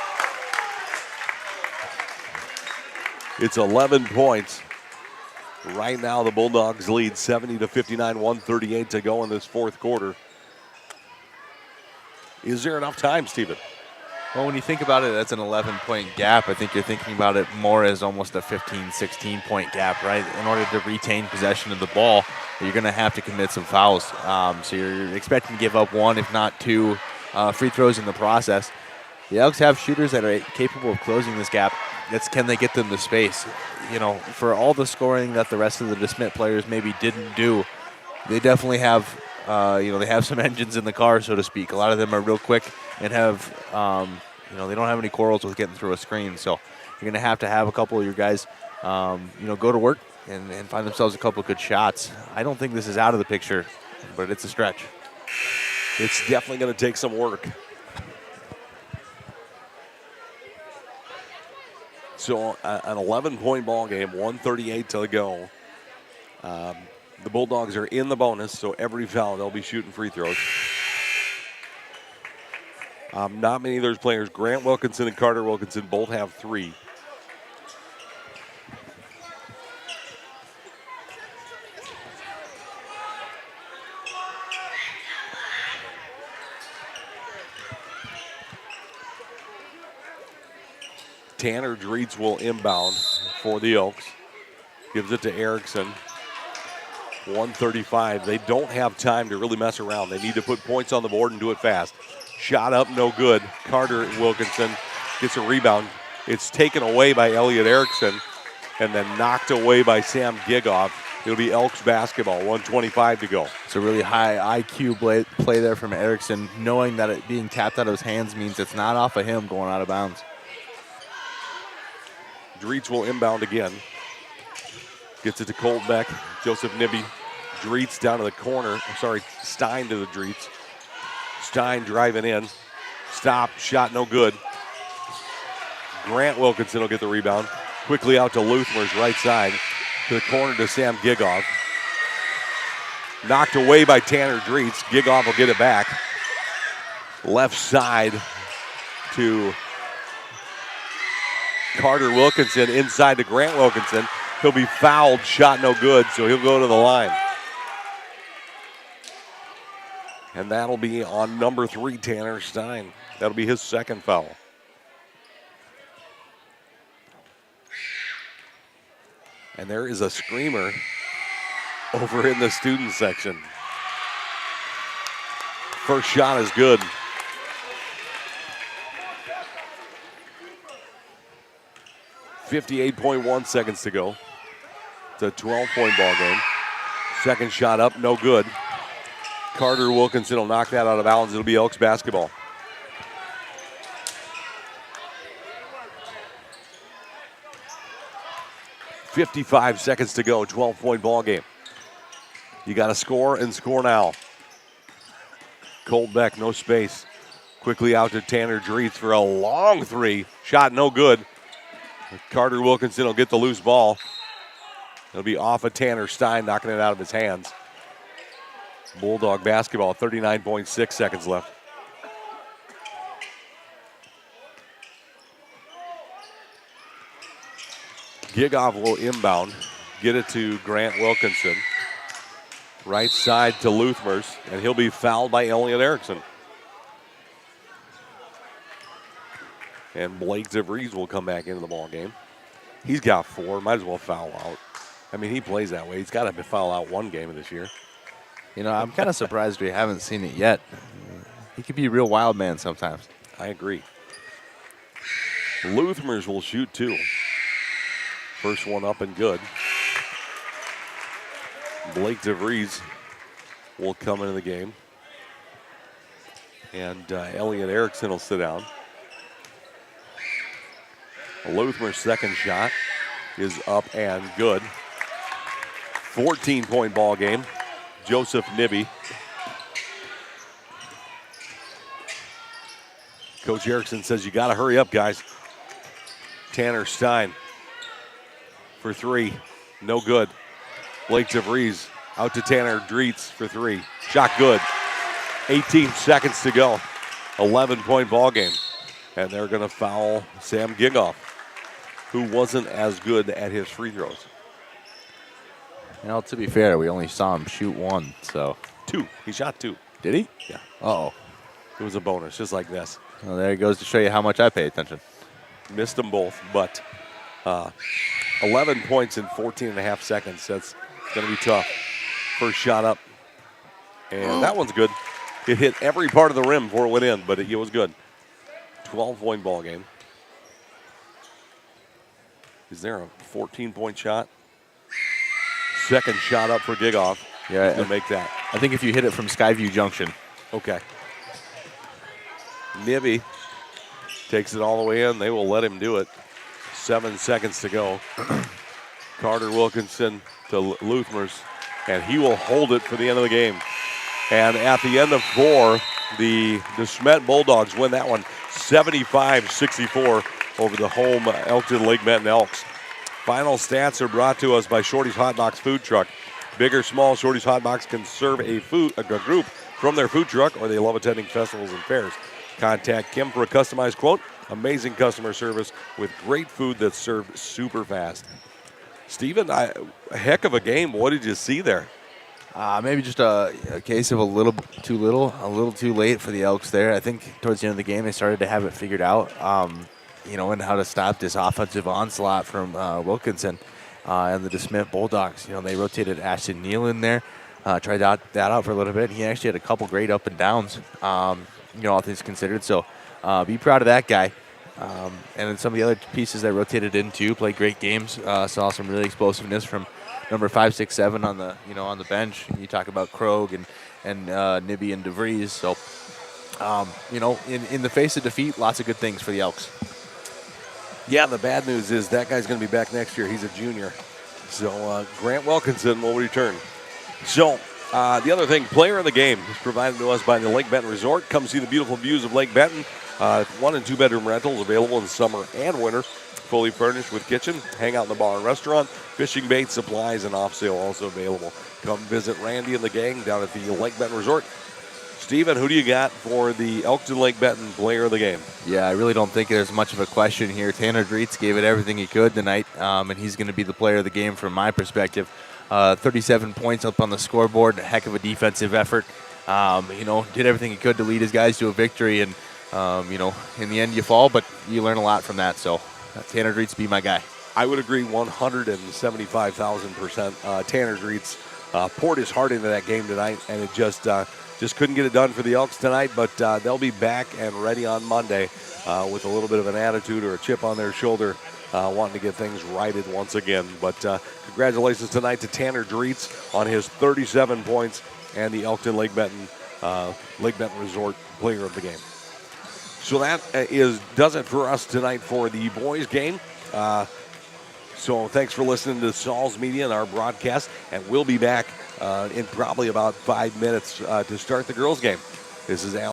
It's 11 points. Right now the Bulldogs lead 70-59, 1:38 to go in this fourth quarter. Is there enough time, Stephen? Well, when you think about it, that's an 11-point gap. I think you're thinking about it more as almost a 15, 16-point gap, right? In order to retain possession of the ball, you're going to have to commit some fouls. So you're expecting to give up 1, if not 2, free throws in the process. The Elks have shooters that are capable of closing this gap. Can they get them to space? You know, for all the scoring that the rest of the Smet players maybe didn't do, they definitely have, they have some engines in the car, so to speak. A lot of them are real quick and have, they don't have any quarrels with getting through a screen. So you're going to have a couple of your guys, go to work and find themselves a couple of good shots. I don't think this is out of the picture, but it's a stretch. It's definitely going to take some work. So an 11-point ball game, 1:38 to go. The Bulldogs are in the bonus, so every foul they'll be shooting free throws. Not many of those players. Grant Wilkinson and Carter Wilkinson both have 3. Tanner Dreitz will inbound for the Elks. Gives it to Erickson. 1:35. They don't have time to really mess around. They need to put points on the board and do it fast. Shot up, no good. Carter Wilkinson gets a rebound. It's taken away by Elliot Erickson and then knocked away by Sam Gigoff. It'll be Elks basketball, 1:25 to go. It's a really high IQ play there from Erickson, knowing that it being tapped out of his hands means it's not off of him going out of bounds. Dreitz will inbound again. Gets it to Colt Beck. Joseph Nibby. Dreitz down to the corner. Stein to the Dreitz. Stein driving in. Stop. Shot no good. Grant Wilkinson will get the rebound. Quickly out to Luthmer's right side. To the corner to Sam Gigoff. Knocked away by Tanner Dreitz. Gigoff will get it back. Left side to Carter Wilkinson inside to Grant Wilkinson. He'll be fouled, shot no good, so he'll go to the line. And that'll be on number 3, Tanner Stein. That'll be his second foul. And there is a screamer over in the student section. First shot is good. .1 seconds to go. It's a 12-point ball game. Second shot up, no good. Carter Wilkinson will knock that out of bounds. It'll be Elks basketball. .55 seconds to go, 12-point ball game. You got to score and score now. Colt Beck, no space. Quickly out to Tanner Dreetz for a long three. Shot no good. Carter Wilkinson will get the loose ball. It'll be off of Tanner Stein, knocking it out of his hands. Bulldog basketball, 39.6 seconds left. Gigoff will inbound, get it to Grant Wilkinson. Right side to Luthmers, and he'll be fouled by Elliot Erickson. And Blake DeVries will come back into the ball game. He's got 4, might as well foul out. I mean, he plays that way. He's got to foul out one game of this year. You know, I'm kind of surprised we haven't seen it yet. He could be a real wild man sometimes. I agree. Luthmers will shoot 2. First one up and good. Blake DeVries will come into the game. And Elliot Erickson will sit down. Luthmer's second shot is up and good. 14-point ball game. Joseph Nibby. Coach Erickson says you got to hurry up, guys. Tanner Stein for 3. No good. Blake DeVries out to Tanner Dreetz for 3. Shot good. 18 seconds to go. 11-point ball game. And they're going to foul Sam Gigoff, who wasn't as good at his free throws. You know, to be fair, we only saw him shoot 1, so. 2. He shot 2. Did he? Yeah. Uh-oh. It was a bonus, just like this. Well, there it goes to show you how much I pay attention. Missed them both, but 11 points in 14 and a half seconds. That's going to be tough. First shot up. And that one's good. It hit every part of the rim before it went in, but it was good. 12-point ball game. Is there a 14-point shot? Second shot up for Gigoff. Yeah, to make that. I think if you hit it from Skyview Junction. Okay. Nibby takes it all the way in. They will let him do it. 7 seconds to go. Carter Wilkinson to Luthmers, and he will hold it for the end of the game. And at the end of 4, the Smet Bulldogs win that one 75-64 over the home Elkton Lake Benton Elks. Final stats are brought to us by Shorty's Hot Box Food Truck. Big or small, Shorty's Hot Box can serve a group from their food truck, or they love attending festivals and fairs. Contact Kim for a customized quote. Amazing customer service with great food that's served super fast. Steven, a heck of a game. What did you see there? Maybe just a case of a little too late for the Elks there. I think towards the end of the game they started to have it figured out, and how to stop this offensive onslaught from Wilkinson and the DeSmet Bulldogs. You know, they rotated Ashton Neal in there, tried that out for a little bit. He actually had a couple great up and downs, all things considered. So be proud of that guy. And then some of the other pieces that rotated in too played great games. Saw some really explosiveness from number 5, 6, 7 on the bench. You talk about Krogh and Nibby and DeVries. So in the face of defeat, lots of good things for the Elks. Yeah, the bad news is that guy's going to be back next year. He's a junior. So Grant Wilkinson will return. So the other thing, player of the game is provided to us by the Lake Benton Resort. Come see the beautiful views of Lake Benton. 1 and 2 bedroom rentals available in summer and winter. Fully furnished with kitchen, hang out in the bar and restaurant, fishing bait, supplies, and off sale also available. Come visit Randy and the gang down at the Lake Benton Resort. Steven, who do you got for the Elkton Lake Benton player of the game? Yeah, I really don't think there's much of a question here. Tanner Dreetz gave it everything he could tonight, and he's going to be the player of the game from my perspective. 37 points up on the scoreboard, a heck of a defensive effort. Did everything he could to lead his guys to a victory, and in the end you fall, but you learn a lot from that. So Tanner Dreetz be my guy. I would agree 175,000%. Tanner Dreetz poured his heart into that game tonight, and it just couldn't get it done for the Elks tonight, but they'll be back and ready on Monday with a little bit of an attitude or a chip on their shoulder, wanting to get things righted once again. But congratulations tonight to Tanner Dreetz on his 37 points and the Elkton Lake Benton Resort player of the game. So that does it for us tonight for the boys game. So thanks for listening to Saul's Media and our broadcast, and we'll be back in probably about 5 minutes to start the girls' game. This is Al.